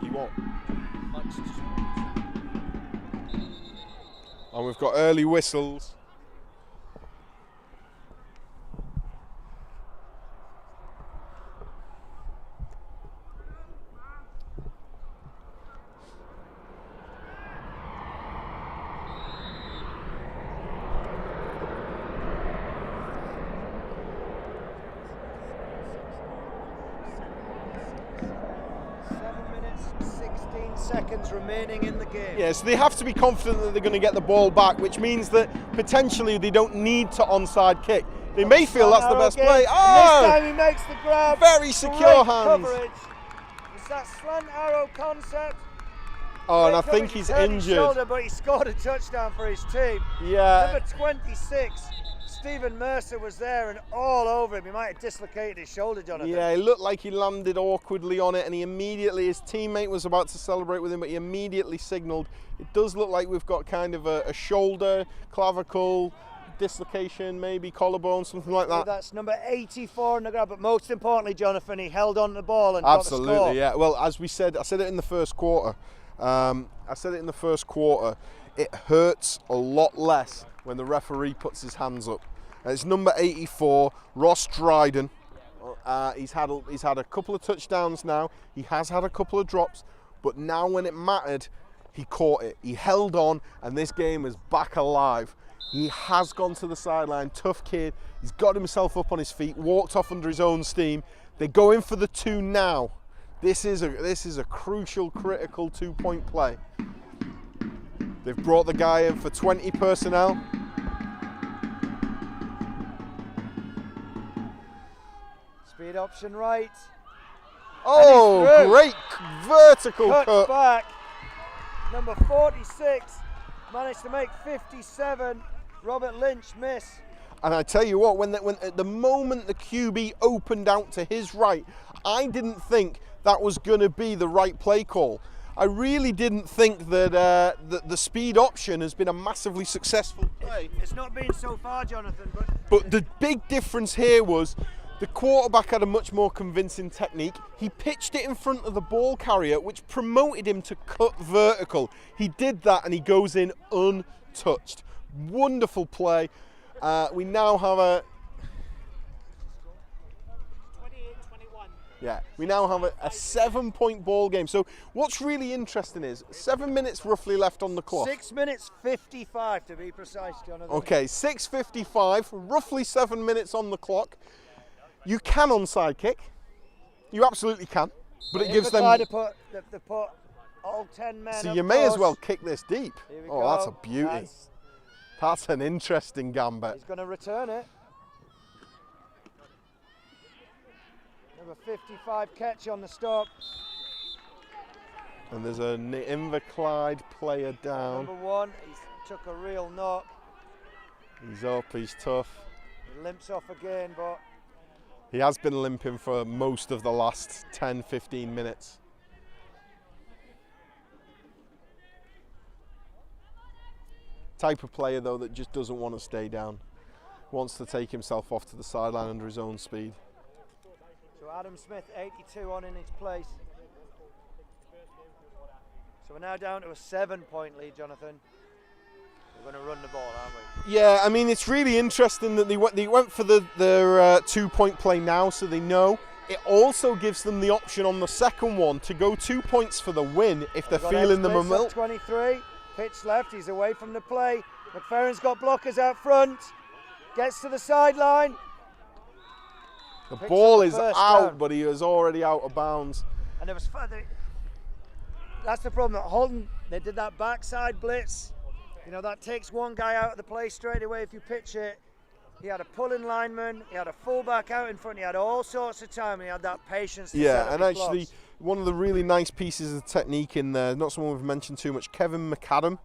You what? And we've got early whistles. Seconds remaining in the game. Yeah, so they have to be confident that they're going to get the ball back, which means that potentially they don't need to onside kick. They may feel that's the best play. Oh! This time he makes the grab. Very secure Great hands. Coverage. It's that slant arrow concept. Oh, and I Great think coverage. he's Turned his injured. shoulder, but he scored a touchdown for his team. Yeah. Number 26. Stephen Mercer was there and all over him. He might have dislocated his shoulder, Jonathan. Yeah, it looked like he landed awkwardly on it, and he immediately, his teammate was about to celebrate with him, but he immediately signalled. It does look like we've got kind of a shoulder, clavicle, dislocation, maybe collarbone, something like that. That's number 84 in the grab, but most importantly, Jonathan, he held on to the ball and Absolutely, got the score. yeah. Well, as we said, I said it in the first quarter. It hurts a lot less when the referee puts his hands up. It's number 84, Ross Dryden. He's had a couple of touchdowns now. He has had a couple of drops, but now when it mattered, he caught it. He held on, and this game is back alive. He has gone to the sideline. Tough kid. He's got himself up on his feet, walked off under his own steam. They're going for the 2 now. This is a crucial, critical 2-point play. They've brought the guy in for 20 personnel. Speed option right. Oh, great vertical cut. Back. Number 46 managed to make 57. Robert Lynch miss. And I tell you what, when at the moment the QB opened out to his right, I didn't think that was going to be the right play call. I really didn't think that the speed option has been a massively successful play. It's not been so far, Jonathan. But the big difference here was the quarterback had a much more convincing technique. He pitched it in front of the ball carrier, which promoted him to cut vertical. He did that and he goes in untouched. Wonderful play. We now have a... 28-21. Yeah, we now have a 7-point ball game. So what's really interesting is 7 minutes roughly left on the clock. 6 minutes 55 to be precise, Jonathan. Okay, 6:55, roughly 7 minutes on the clock. You can onside kick. You absolutely can. But it gives them... To put all 10 men So up you may as close. well kick this deep. Here we Oh, go. that's a beauty. That's an interesting gambit. He's going to return it. Number 55 catch on the stop. And there's an Inverclyde player down. Number 1, he took a real knock. He's up, he's tough. He limps off again, but... He has been limping for most of the last 10-15 minutes. Type of player though that just doesn't want to stay down. Wants to take himself off to the sideline under his own speed. So Adam Smith, 82 on in his place. So we're now down to a 7-point lead, Jonathan. We're going to run the ball, aren't we? Yeah, I mean, it's really interesting that they went for their 2-point play now, so they know. It also gives them the option on the second one to go 2 points for the win if they're feeling the momentum. 23, pitch left, he's away from the play. McFerrin's got blockers out front. Gets to the sideline. The Picks ball up the is first out, down. but he was already out of bounds. And there was that's the problem that Holton, they did that backside blitz. You know, that takes one guy out of the play straight away if you pitch it. He had a pulling lineman, he had a fullback out in front, he had all sorts of time, and he had that patience to set Yeah, up and his actually, blocks. one of the really nice pieces of technique in there, not someone we've mentioned too much, Kevin McAdam.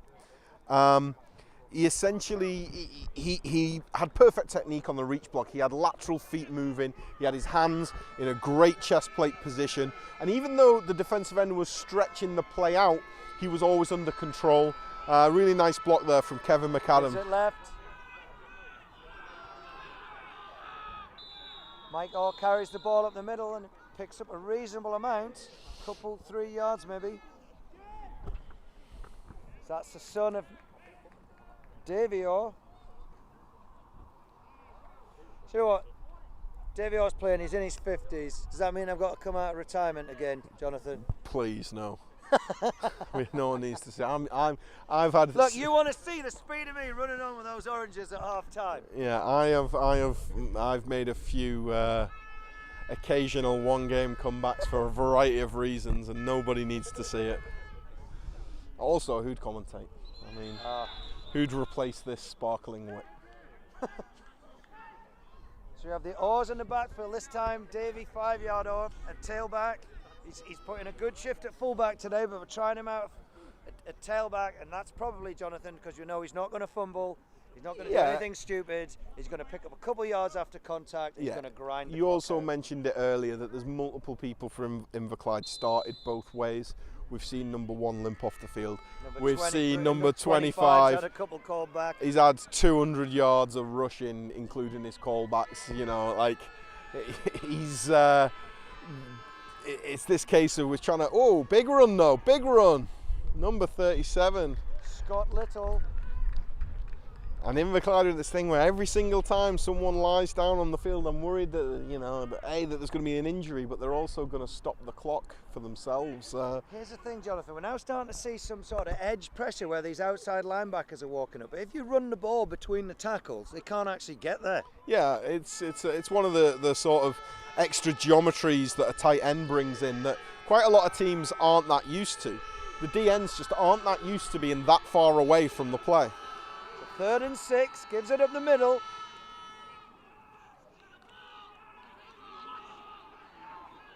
He essentially, he had perfect technique on the reach block. He had lateral feet moving, he had his hands in a great chest plate position, and even though the defensive end was stretching the play out, he was always under control. Really nice block there from Kevin McAdam. Gives it left. Mike Orr carries the ball up the middle and picks up a reasonable amount, couple 3 yards maybe. So that's the son of Davy Orr. So you know what? Davy Orr's playing, he's in his 50s. Does that mean I've got to come out of retirement again, Jonathan? Please, no. No one needs to say. I've had. Look, you want to see the speed of me running on with those oranges at half time. Yeah, I've made a few occasional one-game comebacks for a variety of reasons, and nobody needs to see it. Also, who'd commentate? I mean, who'd replace this sparkling wit? So you have the Oars in the backfield this time. Davy 5-yard off at tailback. He's putting a good shift at fullback today, but we're trying him out at tailback, and that's probably Jonathan, because you know he's not going to fumble. He's not going to do anything stupid. He's going to pick up a couple yards after contact. He's going to grind. You also mentioned it earlier that there's multiple people from Inverclyde started both ways. We've seen number 1 limp off the field. We've seen number 25. Had a couple called back. He's had 200 yards of rushing, including his callbacks. You know, like he's. It's this case of we're trying to. Big run though, big run. Number 37. Scott Little. And Inverclyde are this thing where every single time someone lies down on the field, I'm worried that, you know, that there's going to be an injury, but they're also going to stop the clock for themselves. Here's the thing, Jonathan, we're now starting to see some sort of edge pressure where these outside linebackers are walking up. But if you run the ball between the tackles, they can't actually get there. Yeah, it's one of the sort of extra geometries that a tight end brings in that quite a lot of teams aren't that used to. The DNs just aren't that used to being that far away from the play. 3rd and 6, gives it up the middle.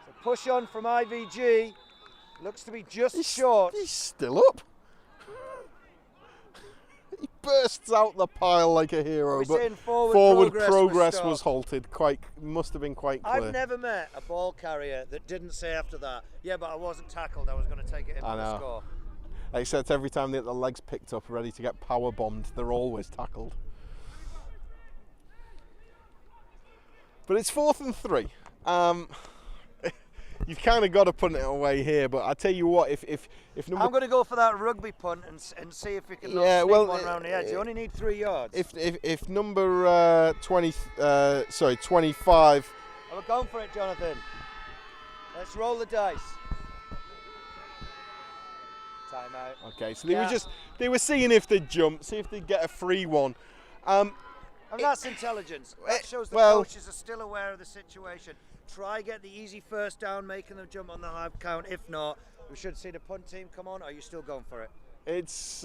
So push on from IVG, looks to be just short. He's still up. He bursts out the pile like a hero, but forward progress was halted. Must have been quite clear. I've never met a ball carrier that didn't say after that, yeah, but I wasn't tackled, I was going to take it in for the score. Except every time they get the legs picked up ready to get power bombed, they're always tackled. But it's 4th and 3. You've kind of got to put it away here, but I tell you what, if number... I'm going to go for that rugby punt and see if we can sneak one around the edge. You only need 3 yards. If number 25... We're going for it, Jonathan. Let's roll the dice. Timeout. Okay, so they were seeing if they'd jump, see if they'd get a free one. And that's intelligence. That shows the coaches are still aware of the situation. Try get the easy first down, making them jump on the hard count. If not, we should see the punt team come on. Or are you still going for it? It's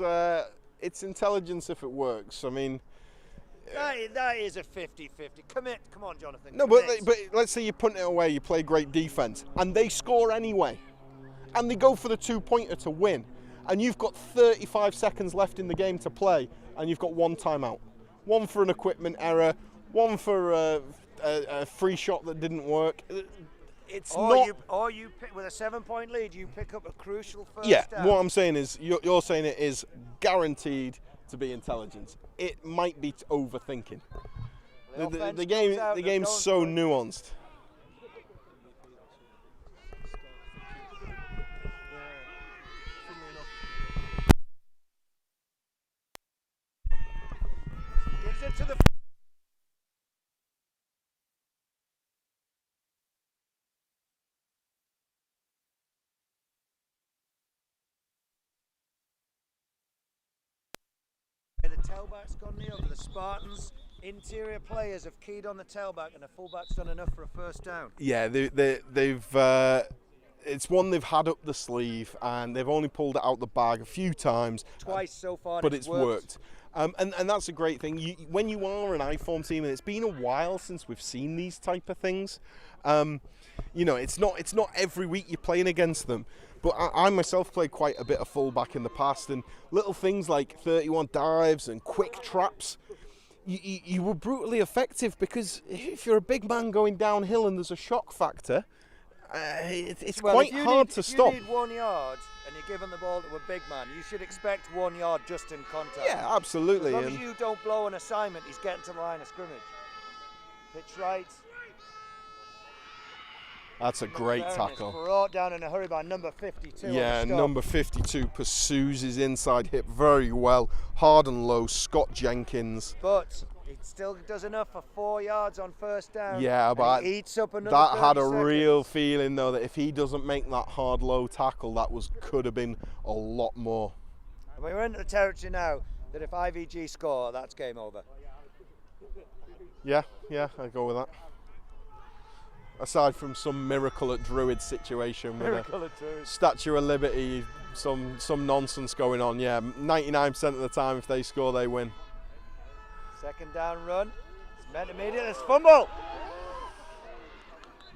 intelligence if it works. I mean, that is a 50-50. Commit. Come on, Jonathan. No, but let's say you punt it away, you play great defense, and they score anyway, and they go for the 2-pointer to win. And you've got 35 seconds left in the game to play, and you've got 1 timeout. 1 for an equipment error, 1 for a free shot that didn't work. Or you pick, with a 7-point lead, you pick up a crucial first down. What I'm saying is, you're saying it is guaranteed to be intelligence. It might be overthinking. The game's so nuanced. Gives it to the tailback's gone near over the Spartans. interior players have keyed on the tailback and the fullback's done enough for a first down. Yeah, they've it's one they've had up the sleeve, and they've only pulled it out the bag a few times. Twice so far, but it's worked. And that's a great thing. When you are an I-form team, and it's been a while since we've seen these type of things, you know, it's not every week you're playing against them. But I myself played quite a bit of fullback in the past, and little things like 31 dives and quick traps, you were brutally effective, because if you're a big man going downhill and there's a shock factor, it's quite hard to stop. If you need 1 yard and you're giving the ball to a big man, you should expect 1 yard just in contact. Yeah, absolutely. As long as you don't blow an assignment, he's getting to the line of scrimmage. Pitch right. That's a great tackle. Brought down in a hurry by number 52. Yeah, number 52 pursues his inside hip very well. Hard and low, Scott Jenkins. But it still does enough for 4 yards on first down. Yeah, but he eats up another that 30 had a seconds. real feeling, though, that if he doesn't make that hard low tackle, that could have been a lot more. We're into the territory now that if IVG score, that's game over. Yeah, I'd go with that. Aside from some miracle at Druid situation with a Statue of Liberty, some nonsense going on. Yeah, 99% of the time, if they score, they win. Second down run. It's meant immediately. It's fumble.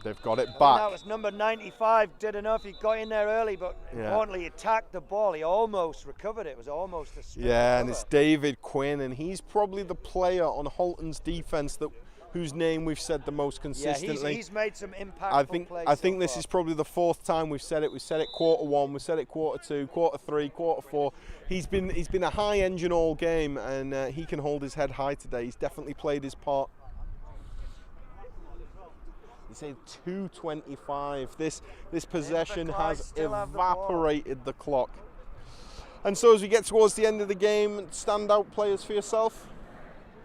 They've got it That back. was number 95. Did enough. He got in there early, but importantly, he attacked the ball. He almost recovered it. It was almost a straight Yeah, and cover. it's David Quinn, and he's probably the player on Holton's defense whose name we've said the most consistently. Yeah, he's made some impactful plays. I think so this far. is probably the 4th time we've said it. We've said it quarter 1, we've said it quarter 2, quarter 3, quarter 4. He's been a high engine all game, and he can hold his head high today. He's definitely played his part. He said 2:25. This possession has evaporated the clock. And so as we get towards the end of the game, standout players for yourself?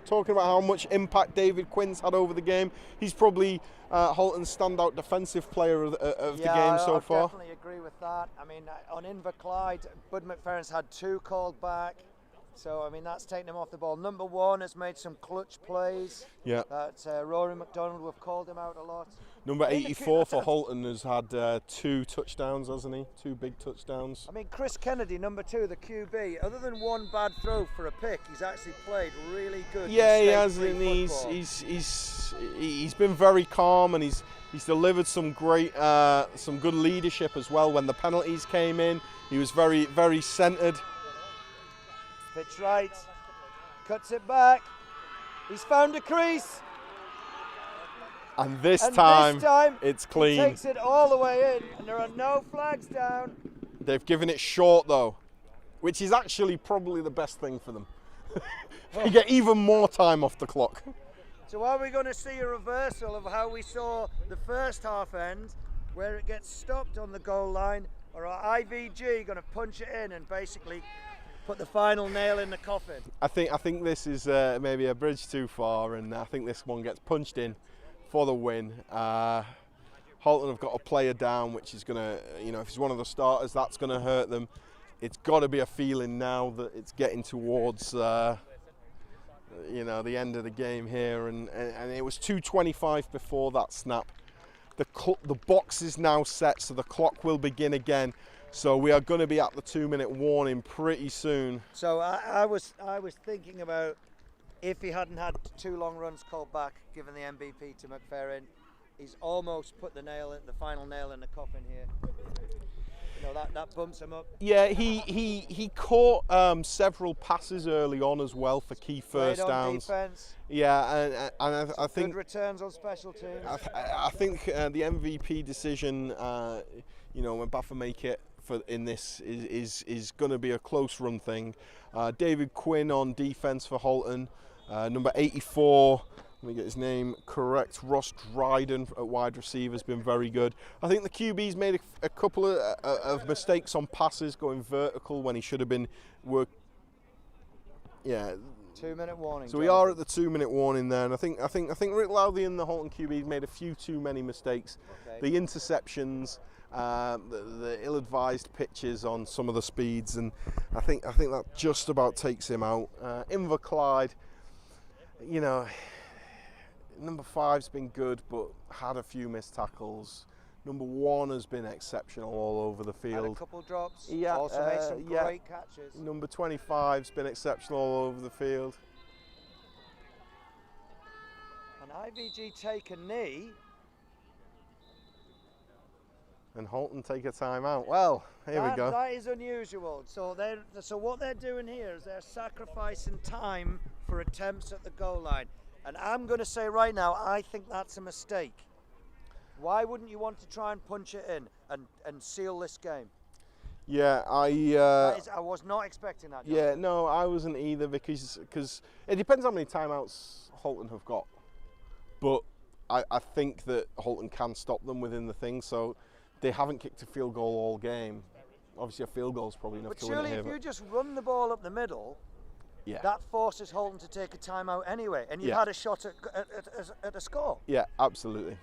Talking about how much impact David Quinn's had over the game. He's probably Holton's standout defensive player of the game so far. I definitely agree with that. I mean, on Inverclyde, Bud McFerrin's had 2 called back. So, I mean, that's taken him off the ball. Number 1 has made some clutch plays. Yeah. That Rory McDonald, we've called him out a lot. Number 84 for Holton has had 2 touchdowns, hasn't he? 2 big touchdowns. I mean, Chris Kennedy, number 2, the QB, other than 1 bad throw for a pick, he's actually played really good. Yeah, he has, and he's been very calm, and he's delivered some great, some good leadership as well. When the penalties came in, he was very, very centred. Pitch right, cuts it back. He's found a crease. And this time it's clean. He takes it all the way in, and there are no flags down. They've given it short though, which is actually probably the best thing for them. You get even more time off the clock. So are we going to see a reversal of how we saw the first half end, where it gets stopped on the goal line, or are IVG going to punch it in and basically put the final nail in the coffin? I think this is maybe a bridge too far, and I think this one gets punched in for the win. Holton have got a player down, which is going to, you know, if he's one of the starters, that's going to hurt them. It's got to be a feeling now that it's getting towards, you know, the end of the game here, and it was 2:25 before that snap. The box is now set, so the clock will begin again. So we are going to be at the 2-minute warning pretty soon. So I was thinking about, if he hadn't had 2 long runs called back, given the MVP to McFerrin, he's almost put the final nail in the coffin here. You know, that bumps him up. Yeah, he caught several passes early on as well for key first downs. Defense. Yeah, and I think good returns on special teams. I think the MVP decision, you know, when Baffa make it in this is going to be a close run thing. David Quinn on defense for Holton. Number 84, let me get his name correct, Ross Dryden at wide receiver has been very good. I think the QB's made a couple of mistakes on passes going vertical when he should have been yeah. 2-minute warning. So we are at the 2-minute warning there, and I think Rick Lowthy and the Holton QB's made a few too many mistakes. Okay. The interceptions, the ill-advised pitches on some of the speeds, and I think that just about takes him out. Inverclyde, you know, number 5's been good, but had a few missed tackles. Number 1 has been exceptional all over the Had a field. couple drops. Yeah, Also made some yeah. great catches. Number 25's been exceptional all over the field. And IVG take a knee. And Holton take a timeout. Well, here we go. That is unusual. So what they're doing here is they're sacrificing time for attempts at the goal line. And I'm going to say right now, I think that's a mistake. Why wouldn't you want to try and punch it in and seal this game? Yeah, I was not expecting that. Yeah, no, I wasn't either because it depends how many timeouts Holton have got. But I think that Holton can stop them within the thing. So they haven't kicked a field goal all game. Obviously, a field goal is probably enough But to win it surely here. if you just run the ball up the middle, yeah, that forces Holton to take a timeout anyway, and you've had a shot at a score. Yeah, absolutely.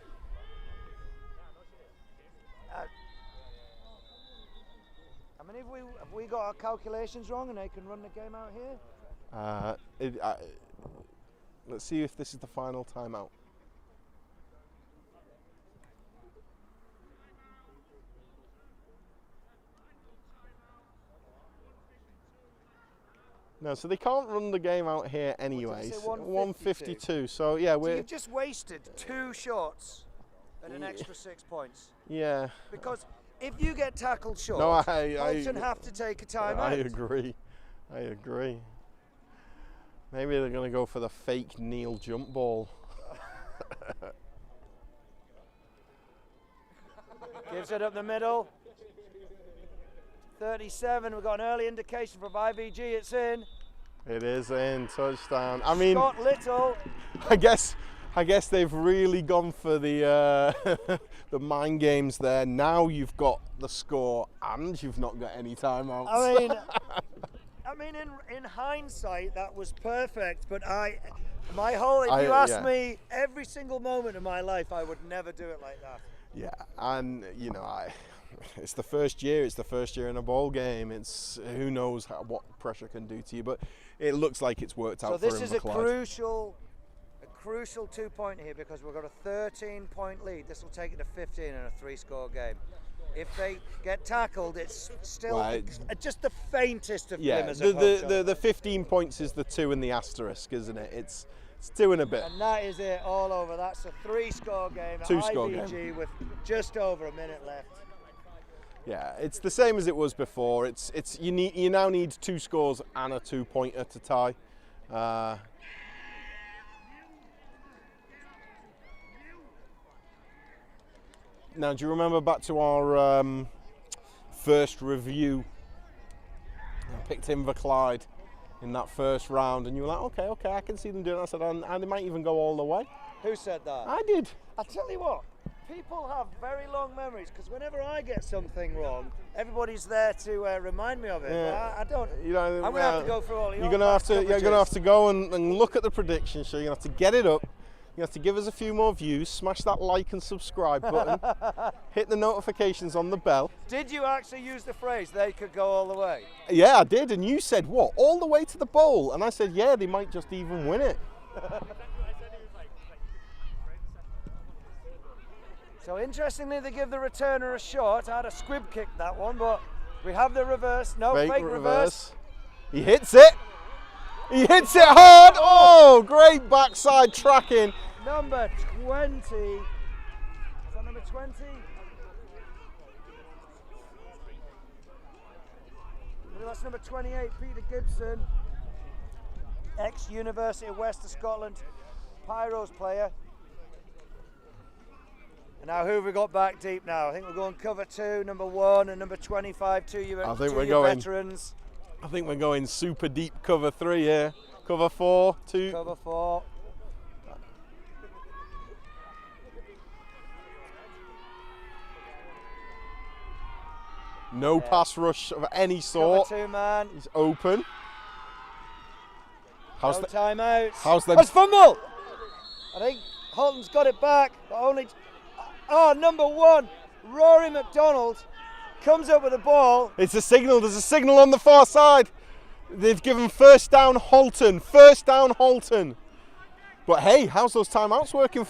I mean, have we got our calculations wrong and they can run the game out here? Let's see if this is the final timeout. No, so they can't run the game out here anyways. 152. So yeah, so you've just wasted 2 shots and an extra 6 points. Yeah. Because if you get tackled short, No, Holton have to take a timeout. I agree. I agree. Maybe they're going to go for the fake Neil jump ball. Gives it up the middle. 37. We've got an early indication from IVG. It's in. It is in. Touchdown. I mean, Scott Little. I guess they've really gone for the the mind games there. Now you've got the score and you've not got any timeouts. I mean, in hindsight, that was perfect. But if you asked me every single moment of my life, I would never do it like that. Yeah, and you know, it's the first year. It's the first year in a ball game. It's who knows what pressure can do to you, but it looks like it's worked out for him. So this is a crucial 2-point here because we've got a 13-point lead. This will take it to 15 in a 3-score game. If they get tackled, it's still just the faintest of glimmers of hope. The 15 points is the 2 and the asterisk, isn't it? It's 2 and a bit. And that is it all over. That's a 3-score game. 2-score IVG game with just over a minute left. Yeah, it's the same as it was before. You now need 2 scores and a 2-pointer to tie. Now, do you remember back to our first review? I picked Inverclyde in that first round, and you were like, okay, I can see them doing it. I said, and they might even go all the way. Who said that? I did. I tell you what, people have very long memories because whenever I get something wrong, everybody's there to remind me of it. Yeah. I don't. You know, I'm gonna have to go through all your. You're gonna have to go and look at the prediction show. You're gonna have to get it up. You have to give us a few more views, smash that like and subscribe button, hit the notifications on the bell. Did you actually use the phrase, they could go all the way? Yeah, I did, and you said, what, all the way to the bowl? And I said, yeah, they might just even win it. So interestingly, they give the returner a shot. I had a squib kick that one, but we have the reverse. No, fake reverse. He hits it. He hits it hard. Oh, great backside tracking. Number 20. Is that number 20? That's number 28, Peter Gibson. Ex-University of West of Scotland Pyros player. And now who have we got back deep now? I think we're going cover 2, number 1, and number 25, two veterans. I think we're going super deep cover 3 here. Cover 4, 2. Cover 4. No pass rush of any sort. Cover 2 man. He's open. How's no timeouts. How's the fumble? I think Holton's got it back, but only. Number 1, Rory McDonald. Comes up with the ball. It's a signal. There's a signal on the far side. They've given first down Holton. First down Holton. But hey, how's those timeouts working?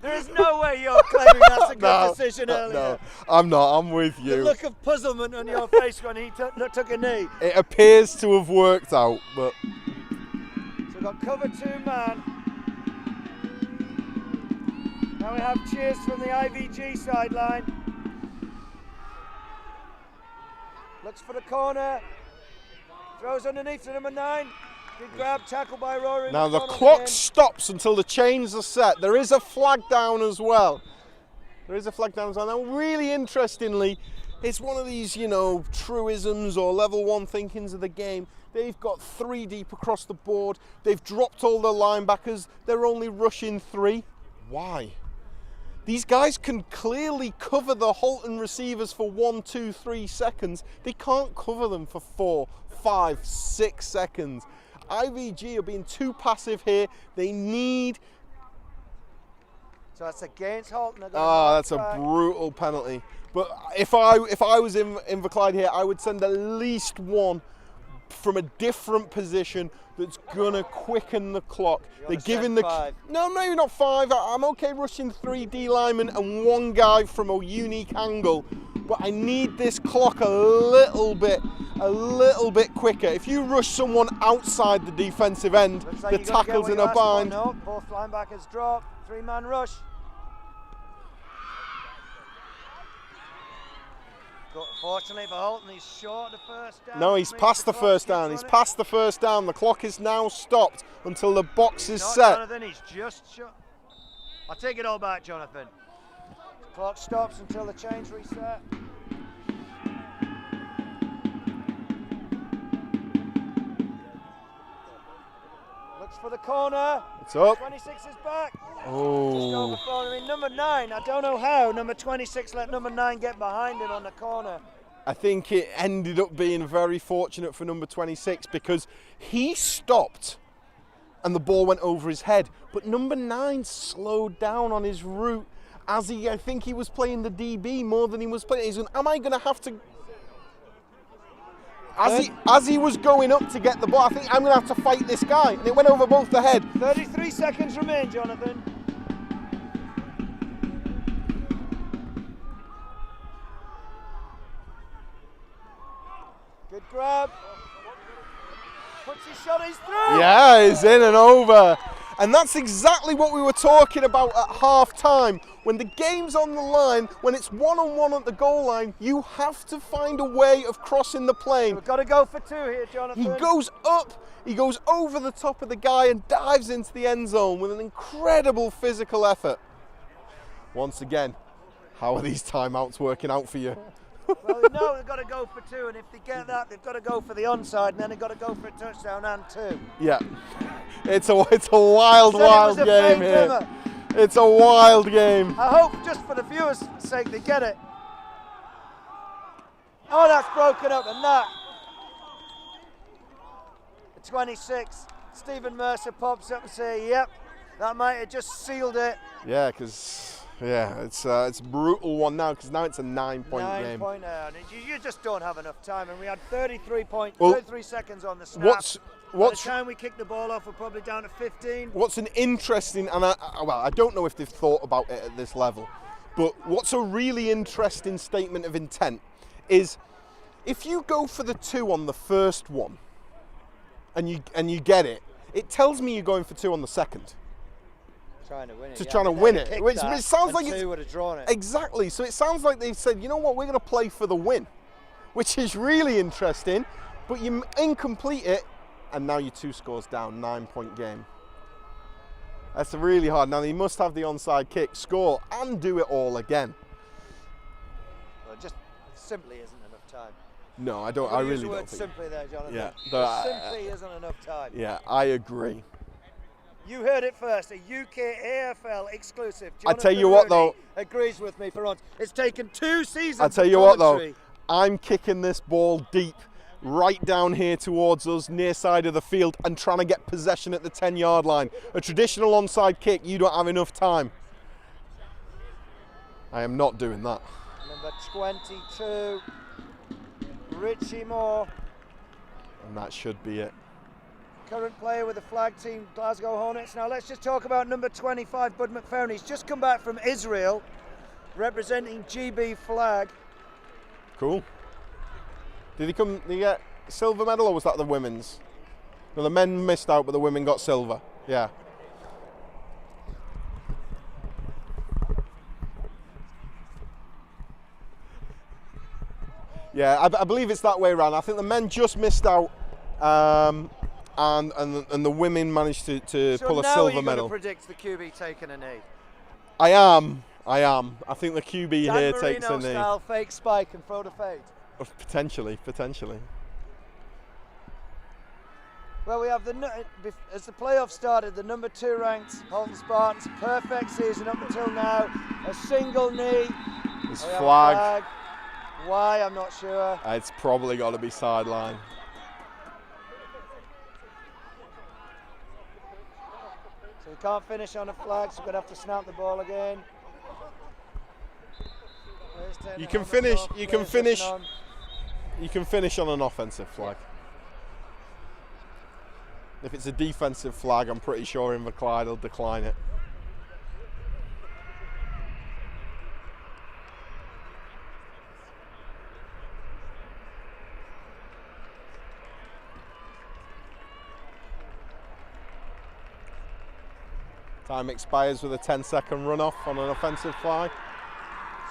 There is no way you're claiming that's a good decision earlier. No, I'm not. I'm with you. The look of puzzlement on your face when he took a knee. It appears to have worked out, but... So we've got cover 2 man. Now we have cheers from the IVG sideline. Looks for the corner. Throws underneath to number 9. Good grab, tackle by Rory. Now the clock stops until the chains are set. There is a flag down as well. Now, really interestingly, it's one of these, you know, truisms or level 1 thinkings of the game. They've got 3 deep across the board. They've dropped all the linebackers. They're only rushing 3. Why? These guys can clearly cover the Halton receivers for 1, 2, 3 seconds. They can't cover them for 4, 5, 6 seconds. IVG are being too passive here. They need... So that's against Halton. That's a brutal penalty. But if I was in Inverclyde here, I would send at least one from a different position that's gonna quicken the clock. They're giving the 5. No, maybe not 5. I'm okay rushing 3 D linemen and 1 guy from a unique angle, but I need this clock a little bit quicker. If you rush someone outside the defensive end, the tackle's in a bind. No, both linebackers drop. 3-man rush. Fortunately for Halton, he's short of the first down. No, he's past the first down. He's past the first down. The clock is now stopped until the box is set. Jonathan, he's just shot. I'll take it all back, Jonathan. The clock stops until the chains reset. Looks for the corner. It's up. 26 is back. Oh. Just overthrown. I mean, number 9, I don't know how. Number 26 let number 9 get behind him on the corner. I think it ended up being very fortunate for number 26 because he stopped and the ball went over his head. But number 9 slowed down on his route as I think he was playing the DB more than he was playing. He's going, am I going to have to... As he was going up to get the ball, I think I'm going to have to fight this guy. And it went over both the head. 33 seconds remain, Jonathan. Good grab. Puts his shot, he's through. Yeah, he's in and over. And that's exactly what we were talking about at half time. When the game's on the line, when it's 1-on-1 at the goal line, you have to find a way of crossing the plane. We've got to go for 2 here, Jonathan. He goes up, he goes over the top of the guy and dives into the end zone with an incredible physical effort. Once again, how are these timeouts working out for you? Well, no, they've got to go for 2, and if they get that, they've got to go for the onside, and then they've got to go for a touchdown and 2. Yeah, it's a wild game here. It's a wild game. I hope, just for the viewers' sake, they get it. Oh, that's broken up, and that. The 26, Stephen Mercer pops up and says, yep, that might have just sealed it. Yeah, because... Yeah, it's a brutal one now because now it's a 9-point game. 9 point out. You just don't have enough time, and we had 33 seconds on the snap. By the time we kicked the ball off, we're probably down to 15. What's an interesting, and I don't know if they've thought about it at this level, but what's a really interesting statement of intent is if you go for the 2 on the first one and you get it, it tells me you're going for 2 on the second. Trying to win it. Trying to win it. Which it sounds like it's... 2 would have drawn it. Exactly. So it sounds like they said, you know what, we're going to play for the win, which is really interesting, but you incomplete it, and now you're 2 scores down, 9-point game. That's really hard. Now, he must have the onside kick, score, and do it all again. Well, it just simply isn't enough time. No, I don't. I really don't think. Simply there, Jonathan. Yeah. There simply isn't enough time. Yeah, I agree. You heard it first, a UK AFL exclusive. I tell you what, though, agrees with me for once. It's taken 2 seasons. I tell you what, though, I'm kicking this ball deep, right down here towards us, near side of the field, and trying to get possession at the 10-yard line. A traditional onside kick, you don't have enough time. I am not doing that. Number 22, Richie Moore. And that should be it. current player with the flag team, Glasgow Hornets. Now let's just talk about number 25, Bud McFerrin. He's just come back from Israel, representing GB flag. Cool. Did he get silver medal, or was that the women's? No, the men missed out, but the women got silver. Yeah. Yeah, I believe it's that way around. I think the men just missed out, and the women managed to pull a silver medal. So now you're going to predict the QB taking a knee? I am. I think the QB Dan here Marino takes a knee. style fake spike and throw to fade. Potentially. Well, we have as the playoffs started, the number 2 ranked Halton Spartans, perfect season up until now. A single knee. It's flag. Why? I'm not sure. It's probably got to be sideline. So we can't finish on a flag, so we're going to have to snap the ball again. You can finish. You can finish on an offensive flag. If it's a defensive flag, I'm pretty sure Inverclyde will decline it. Time expires with a 10-second runoff on an offensive flag.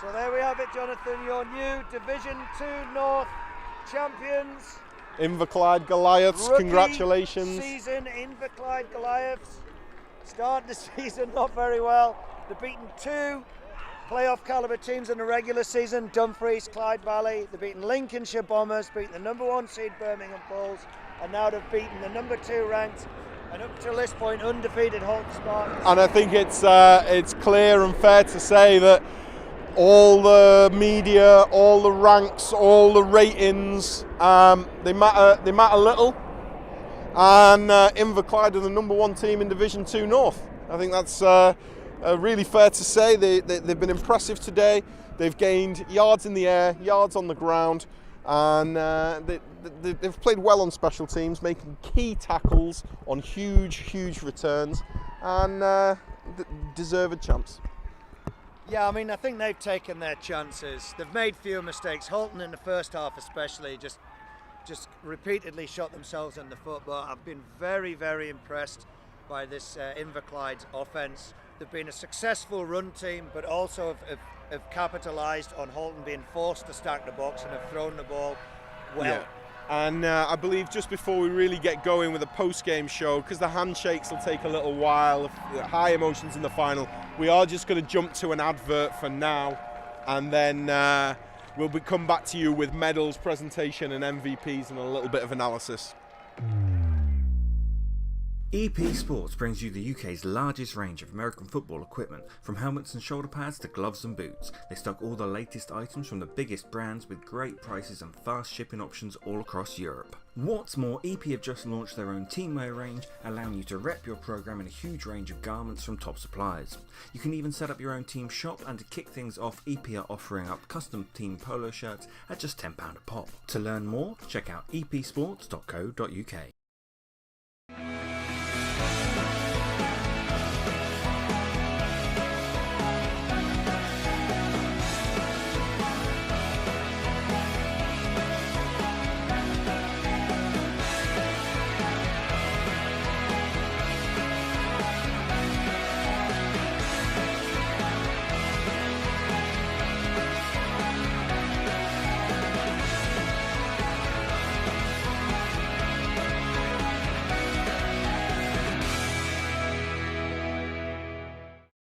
So there we have it, Jonathan, your new Division 2 North champions. Inverclyde Goliaths, Rookie congratulations. Season Inverclyde Goliaths. Started the season not very well. They've beaten 2 playoff caliber teams in the regular season, Dumfries, Clyde Valley. They've beaten Lincolnshire Bombers, beaten the number 1 seed Birmingham Bulls, and now they've beaten the number 2 ranked and up till this point undefeated Halton Spartans. And I think it's clear and fair to say that all the media, all the ranks, all the ratings, they matter little. And Inverclyde are the number 1 team in Division 2 North. I think that's really fair to say. They've been impressive today. They've gained yards in the air, yards on the ground, and they've played well on special teams, making key tackles on huge returns, and deserved champs. Yeah, I mean, I think they've taken their chances. They've made fewer mistakes. Halton in the first half especially just repeatedly shot themselves in the foot, but I've been very impressed by this Inverclyde offence. They've been a successful run team, but also have capitalised on Halton being forced to stack the box and have thrown the ball well. Yeah. And I believe just before we really get going with the post-game show, because the handshakes will take a little while, high emotions in the final, we are just going to jump to an advert for now, and then we'll come back to you with medals, presentation and MVPs and a little bit of analysis. EP Sports brings you the UK's largest range of American football equipment, from helmets and shoulder pads to gloves and boots. They stock all the latest items from the biggest brands with great prices and fast shipping options all across Europe. What's more, EP have just launched their own teamwear range, allowing you to rep your program in a huge range of garments from top suppliers. You can even set up your own team shop, and to kick things off, EP are offering up custom team polo shirts at just £10 a pop. To learn more, check out epsports.co.uk.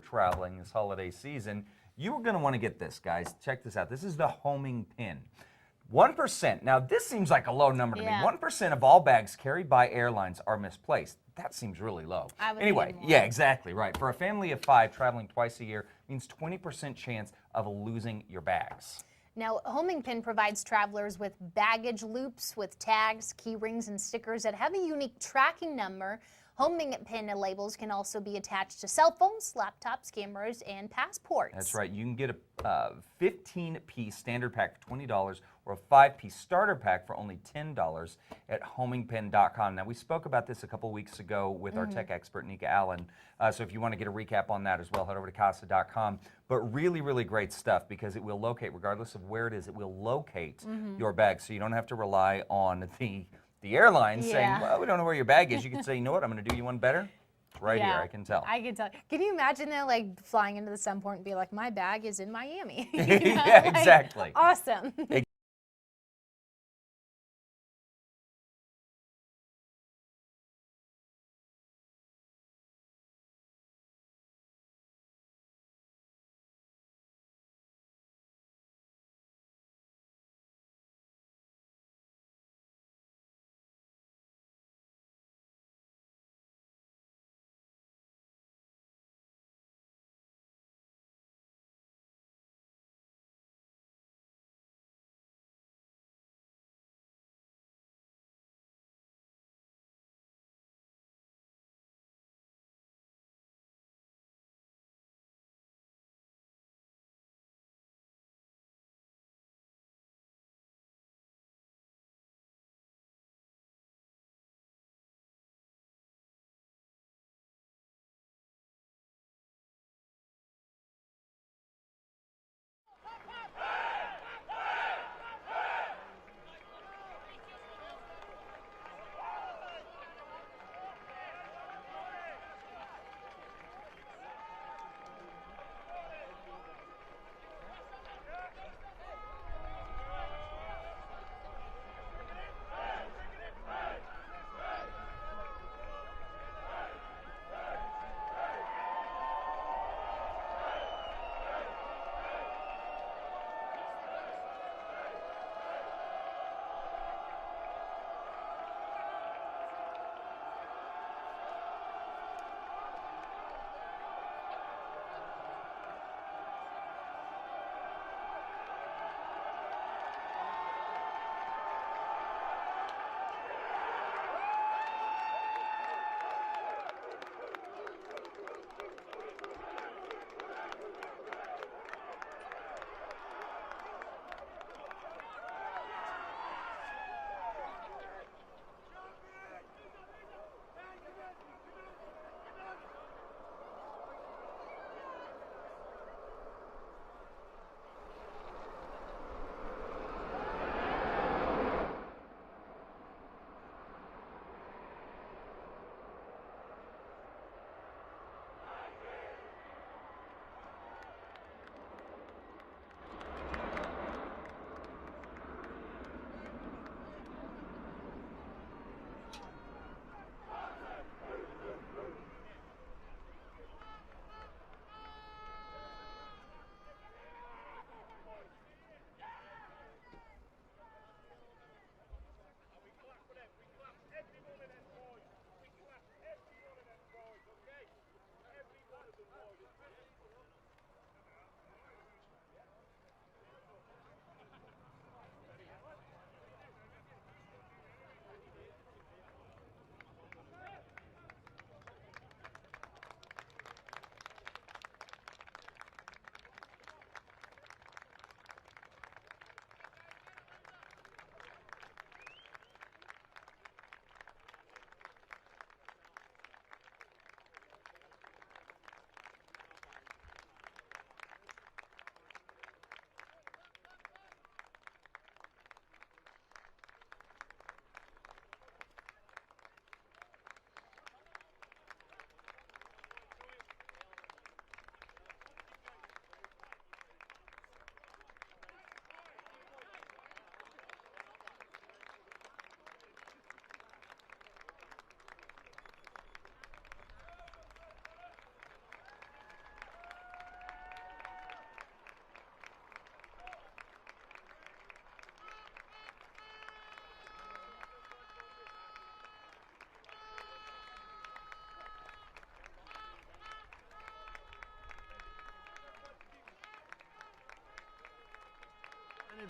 Traveling this holiday season, you are going to want to get this, guys. Check this out. This is the homing pin. 1%. Now, this seems like a low number to me. 1% of all bags carried by airlines are misplaced. That seems really low. Anyway, yeah, exactly right. For a family of 5 traveling twice a year means 20% chance of losing your bags. Now, Homing Pin provides travelers with baggage loops with tags, key rings, and stickers that have a unique tracking number. Homing pin labels can also be attached to cell phones, laptops, cameras, and passports. That's right. You can get a 15-piece standard pack for $20 or a 5-piece starter pack for only $10 at homingpin.com. Now, we spoke about this a couple weeks ago with our tech expert, Nika Allen. So if you want to get a recap on that as well, head over to casa.com. But really, really great stuff because it will locate, regardless of where it is, it will locate your bag. So you don't have to rely on the airline saying, well, we don't know where your bag is. You can say, you know what, I'm going to do you one better. It's right here, I can tell. I can tell. Can you imagine that, like, flying into the Sunport and be like, my bag is in Miami? Yeah, exactly. Awesome.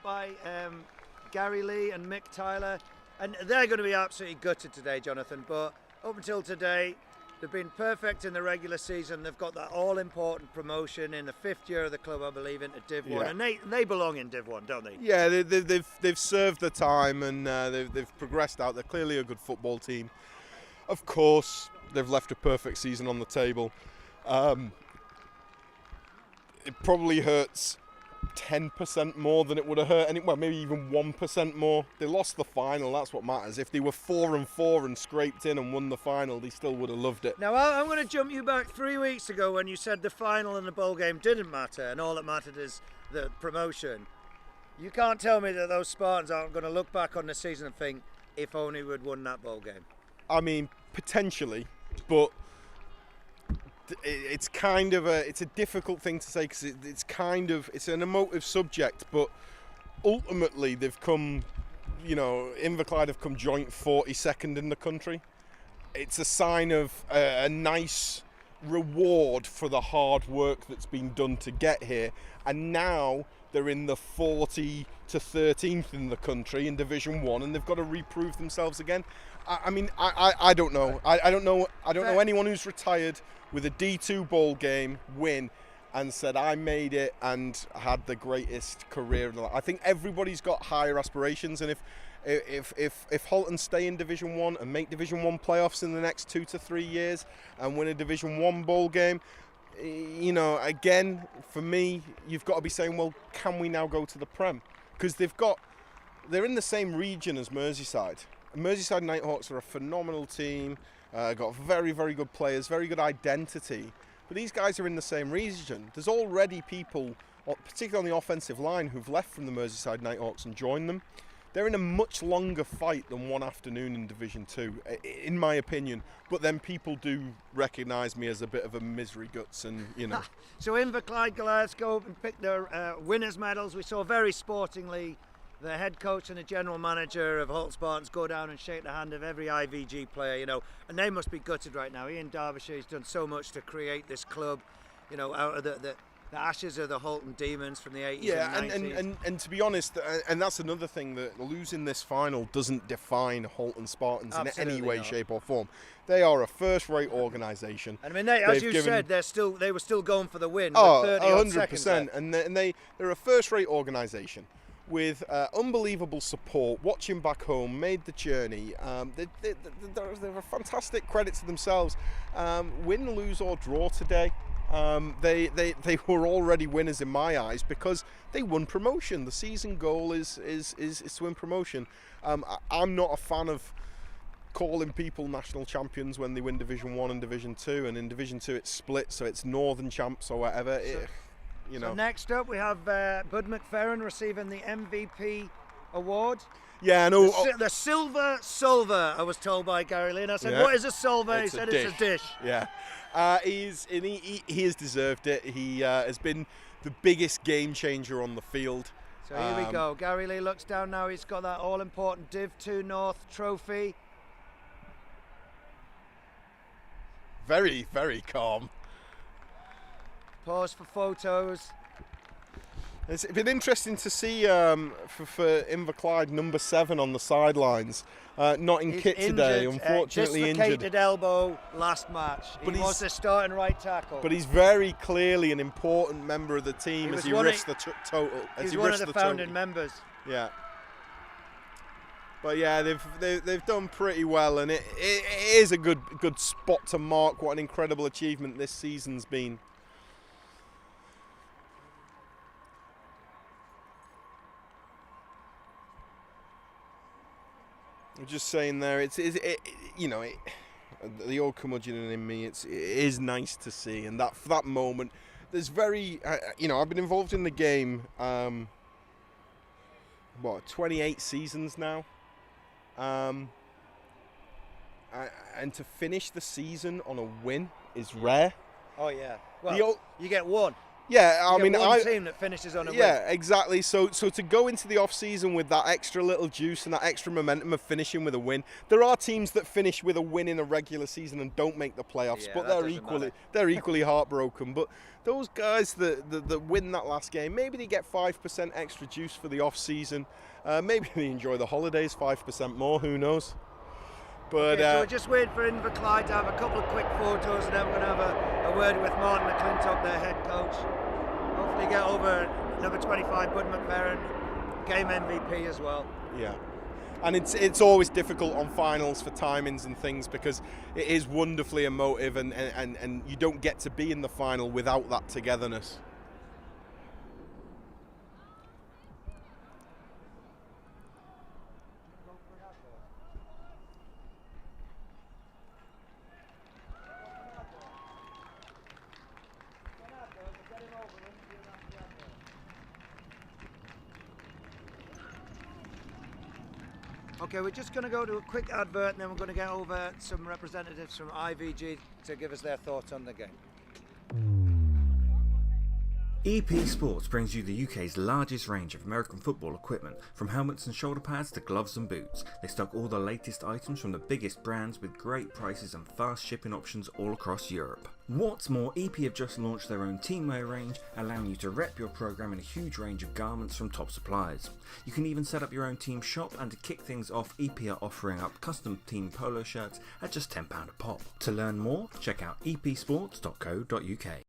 By Gary Lee and Mick Tyler, and they're going to be absolutely gutted today, Jonathan, but up until today, they've been perfect in the regular season. They've got that all-important promotion in the 5th year of the club, I believe, into Div 1. Yeah. And they belong in Div 1, don't they? Yeah, they've served the time, and they've progressed out. They're clearly a good football team. Of course, they've left a perfect season on the table. It probably hurts 10% more than it would have hurt, well, maybe even 1% more. They lost the final, that's what matters. If they were 4-4 and scraped in and won the final, they still would have loved it. Now, I'm going to jump you back 3 weeks ago when you said the final and the bowl game didn't matter and all that mattered is the promotion. You can't tell me that those Spartans aren't going to look back on the season and think, if only we'd won that bowl game. I mean, potentially, but it's kind of it's a difficult thing to say because it's an emotive subject, but ultimately they've come, Inverclyde have come joint 42nd in the country. It's a sign of a nice reward for the hard work that's been done to get here, and now they're in the 40 to 13th in the country in Division 1, and they've got to reprove themselves again. I mean, I don't know. I don't know anyone who's retired with a D2 bowl game win and said, I made it and had the greatest career. I think everybody's got higher aspirations, and if Halton stay in Division 1 and make Division 1 playoffs in the next 2 to 3 years and win a Division 1 bowl game, again, for me, you've got to be saying, well, can we now go to the Prem? Because they're in the same region as Merseyside. Merseyside Nighthawks are a phenomenal team, got very, very good players, very good identity. But these guys are in the same region. There's already people, particularly on the offensive line, who've left from the Merseyside Nighthawks and joined them. They're in a much longer fight than one afternoon in Division 2, in my opinion. But then people do recognise me as a bit of a misery guts, and So Inverclyde Goliaths go up and pick their winners' medals. We saw very sportingly the head coach and the general manager of Hull Spartans go down and shake the hand of every IVG player, and they must be gutted right now. Ian Derbyshire's done so much to create this club, out of the ashes of the Halton Demons from the 80s and 90s. And to be honest, and that's another thing, that losing this final doesn't define Halton Spartans Absolutely in any way, not. shape or form. They are a first-rate organisation. And I mean, as you said, they were still going for the win. Oh, with 100%. And they're a first-rate organisation with unbelievable support, watching back home, made the journey. They're a fantastic credit to themselves. Win, lose or draw today, they were already winners in my eyes because they won promotion. The season goal is to win promotion. I'm not a fan of calling people national champions when they win Division 1 and Division 2, and in Division 2 it's split, so it's Northern champs or whatever. So next up we have Bud McFerrin receiving the MVP award. Yeah, I know. The silver solver, I was told by Gary Lee. And I said, Yeah. What is a solver? He said it's a dish. Yeah. He has deserved it. He has been the biggest game changer on the field. So here we go. Gary Lee looks down now. He's got that all-important Div 2 North trophy. Very, very calm. Pause for photos. It's been interesting to see for Inverclyde number 7 on the sidelines, not in kit today, unfortunately dislocated injured. elbow last match. But he was the starting right tackle. But he's very clearly an important member of the team as he risks the total. He's one of the founding members. Yeah. But yeah, they've done pretty well, and it is a good spot to mark what an incredible achievement this season's been. I'm just saying there, the old curmudgeon in me, it is nice to see, and that for that moment, there's very, I've been involved in the game, 28 seasons now, and to finish the season on a win is rare. Oh yeah, well, you get one. Yeah, I mean, one team that finishes on a win. Yeah, exactly. So to go into the off season with that extra little juice and that extra momentum of finishing with a win, there are teams that finish with a win in a regular season and don't make the playoffs, but they're equally heartbroken. But those guys that win that last game, maybe they get 5% extra juice for the off season. Maybe they enjoy the holidays 5% more. Who knows? But Okay, so we're just waiting for Inverclyde to have a couple of quick photos, and then we're going to have a word with Martin McClintock, their head coach. Hopefully get over number 25, Bud McFerrin, game MVP as well. yeah. And it's always difficult on finals for timings and things, because it is wonderfully emotive, and you don't get to be in the final without that togetherness. Okay, we're just going to go to a quick advert, and then we're going to get over some representatives from IVG to give us their thoughts on the game. EP Sports brings you the UK's largest range of American football equipment, from helmets and shoulder pads to gloves and boots. They stock all the latest items from the biggest brands with great prices and fast shipping options all across Europe. What's more, EP have just launched their own teamwear range, allowing you to rep your program in a huge range of garments from top suppliers. You can even set up your own team shop, and to kick things off, EP are offering up custom team polo shirts at just £10 a pop. To learn more, check out epsports.co.uk.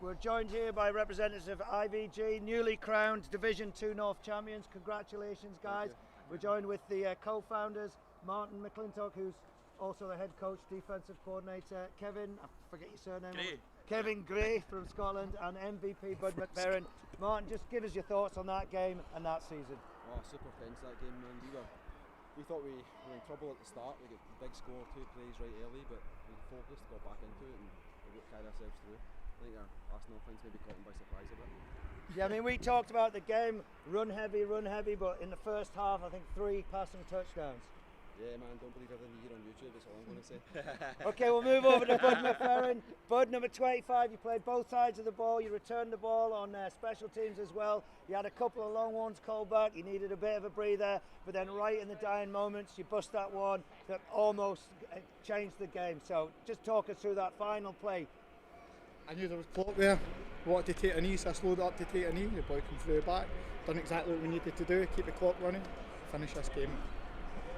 We're joined here by representatives of IVG, newly crowned Division 2 North champions. Congratulations, guys. We're joined with the co-founders, Martin McClintock, who's also the head coach, defensive coordinator, Kevin, I forget your surname. Gray. Kevin Gray from Scotland, and MVP Bud McFerrin. Martin, just give us your thoughts on that game and that season. Oh, super tense that game, man. We thought we were in trouble at the start. We got a big score, 2 plays right early, but we focused, got back into it, and we carried ourselves through. I think our Arsenal fans maybe caught them by surprise a bit. Yeah, I mean, we talked about the game, run heavy, but in the first half, I think 3 passing touchdowns. Yeah, man, don't believe everything you hear on YouTube, that's all I'm going to say. Okay, we'll move over to Bud McFerrin. Bud, number 25, you played both sides of the ball, you returned the ball on special teams as well. You had a couple of long ones called back, you needed a bit of a breather, but then right in the dying moments, you bust that one that almost changed the game. So just talk us through that final play. I knew there was clock there, wanted to take a knee, so I slowed up to take a knee. The boy came through the back, done exactly what we needed to do, keep the clock running, finish this game.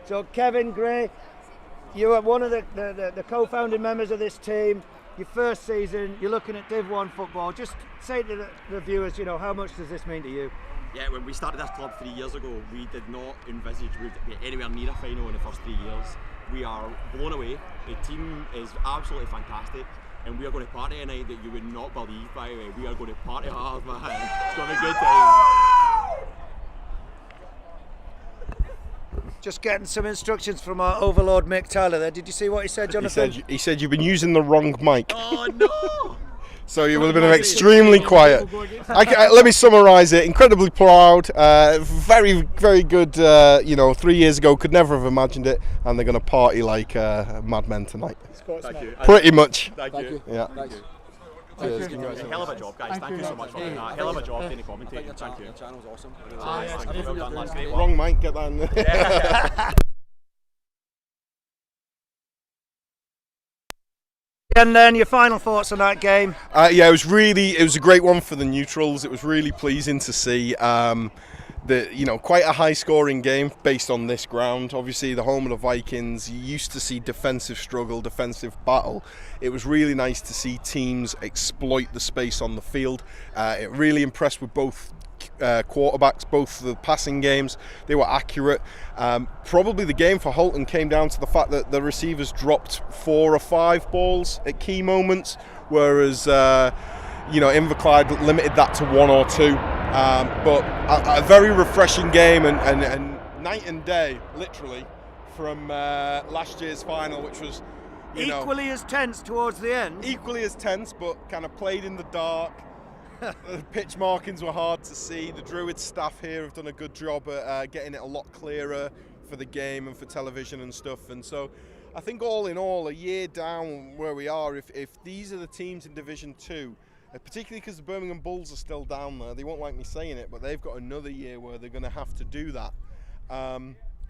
So Kevin Gray, you are one of the co-founding members of this team. Your first season, you're looking at Div 1 football. Just say to the viewers, you know, how much does this mean to you? Yeah, when we started this club 3 years ago, we did not envisage we'd be anywhere near a final in the first 3 years. We are blown away. The team is absolutely fantastic, and we are going to party a night that you would not believe, by the way. We are going to party hard, man. It's going to be a good time. Just getting some instructions from our overlord Mick Tyler there. Did you see what he said, Jonathan? He said you've been using the wrong mic. Oh no! So you will have been extremely quiet. Let me summarise it. Incredibly proud. Very, very good. 3 years ago, could never have imagined it. And they're going to party like madmen tonight. Thank you. Pretty much. Thank you. Yeah. Thank you. Cheers. Hell of a job, guys. Thank you so much for doing that. Hell of a job doing the commentating. Thank you. The channel's awesome. Thank you. Well done, lads. Great work. Wrong mic. Get that in there. And then your final thoughts on that game? Yeah, it was a great one for the neutrals. It was really pleasing to see. Quite a high-scoring game based on this ground. Obviously, the home of the Vikings, you used to see defensive struggle, defensive battle. It was really nice to see teams exploit the space on the field. It really impressed with both quarterbacks, both the passing games. They were accurate. Probably the game for Holton came down to the fact that the receivers dropped 4 or 5 balls at key moments, whereas Inverclyde limited that to 1 or 2. But a very refreshing game and night and day, literally, from last year's final, which was equally as tense towards the end. Equally as tense, but kind of played in the dark. The pitch markings were hard to see. The Druid staff here have done a good job at getting it a lot clearer for the game and for television and stuff. And so I think all in all, a year down where we are, if these are the teams in Division 2, particularly because the Birmingham Bulls are still down there, they won't like me saying it, but they've got another year where they're going to have to do that.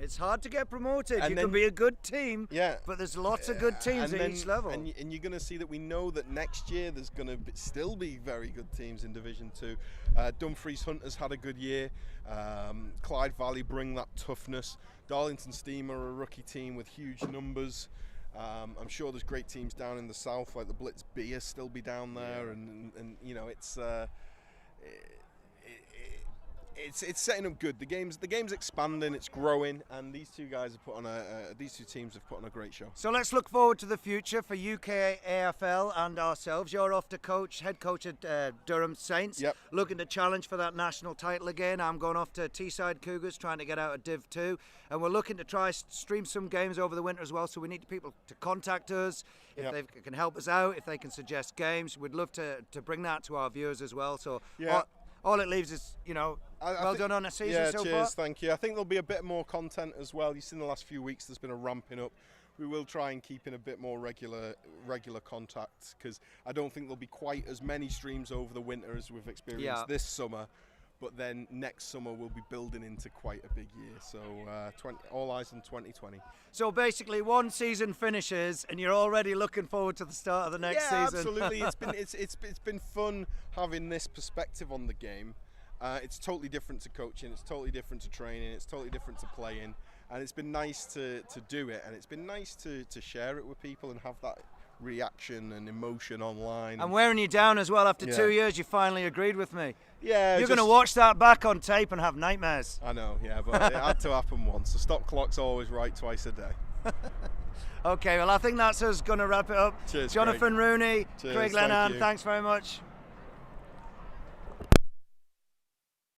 It's hard to get promoted. You can be a good team, yeah, but there's lots of good teams at each level. And you're going to see that we know that next year there's going to still be very good teams in Division 2. Dumfries Hunters had a good year. Clyde Valley bring that toughness. Darlington Steam are a rookie team with huge numbers. I'm sure there's great teams down in the south, like the Blitz Beer still be down there, and it's setting up good. The game's expanding, it's growing, and these two guys have these two teams have put on a great show. So let's look forward to the future for UK AFL and ourselves. You're off to head coach at Durham Saints, yep, looking to challenge for that national title again. I'm going off to Teesside Cougars, trying to get out of Div 2, and we're looking to try stream some games over the winter as well. So we need people to contact us if yep, they can help us out, if they can suggest games. We'd love to bring that to our viewers as well. So yeah. All it leaves is, well done on a season so far. Yeah, cheers, thank you. I think there'll be a bit more content as well. You've seen the last few weeks there's been a ramping up. We will try and keep in a bit more regular contact, because I don't think there'll be quite as many streams over the winter as we've experienced this summer. But then next summer we'll be building into quite a big year. So all eyes on 2020. So basically, one season finishes, and you're already looking forward to the start of the next season. Absolutely. It's been fun having this perspective on the game. It's totally different to coaching. It's totally different to training. It's totally different to playing. And it's been nice to do it, and it's been nice to share it with people and have that reaction and emotion online. I'm wearing you down as well. After 2 years, you finally agreed with me. Yeah, you're going to watch that back on tape and have nightmares. I know, yeah, but it had to happen once. The stop clock's always right twice a day. Okay, well, I think that's us going to wrap it up. Cheers, Jonathan Craig. Rooney, Cheers, Craig Lennon, thanks very much.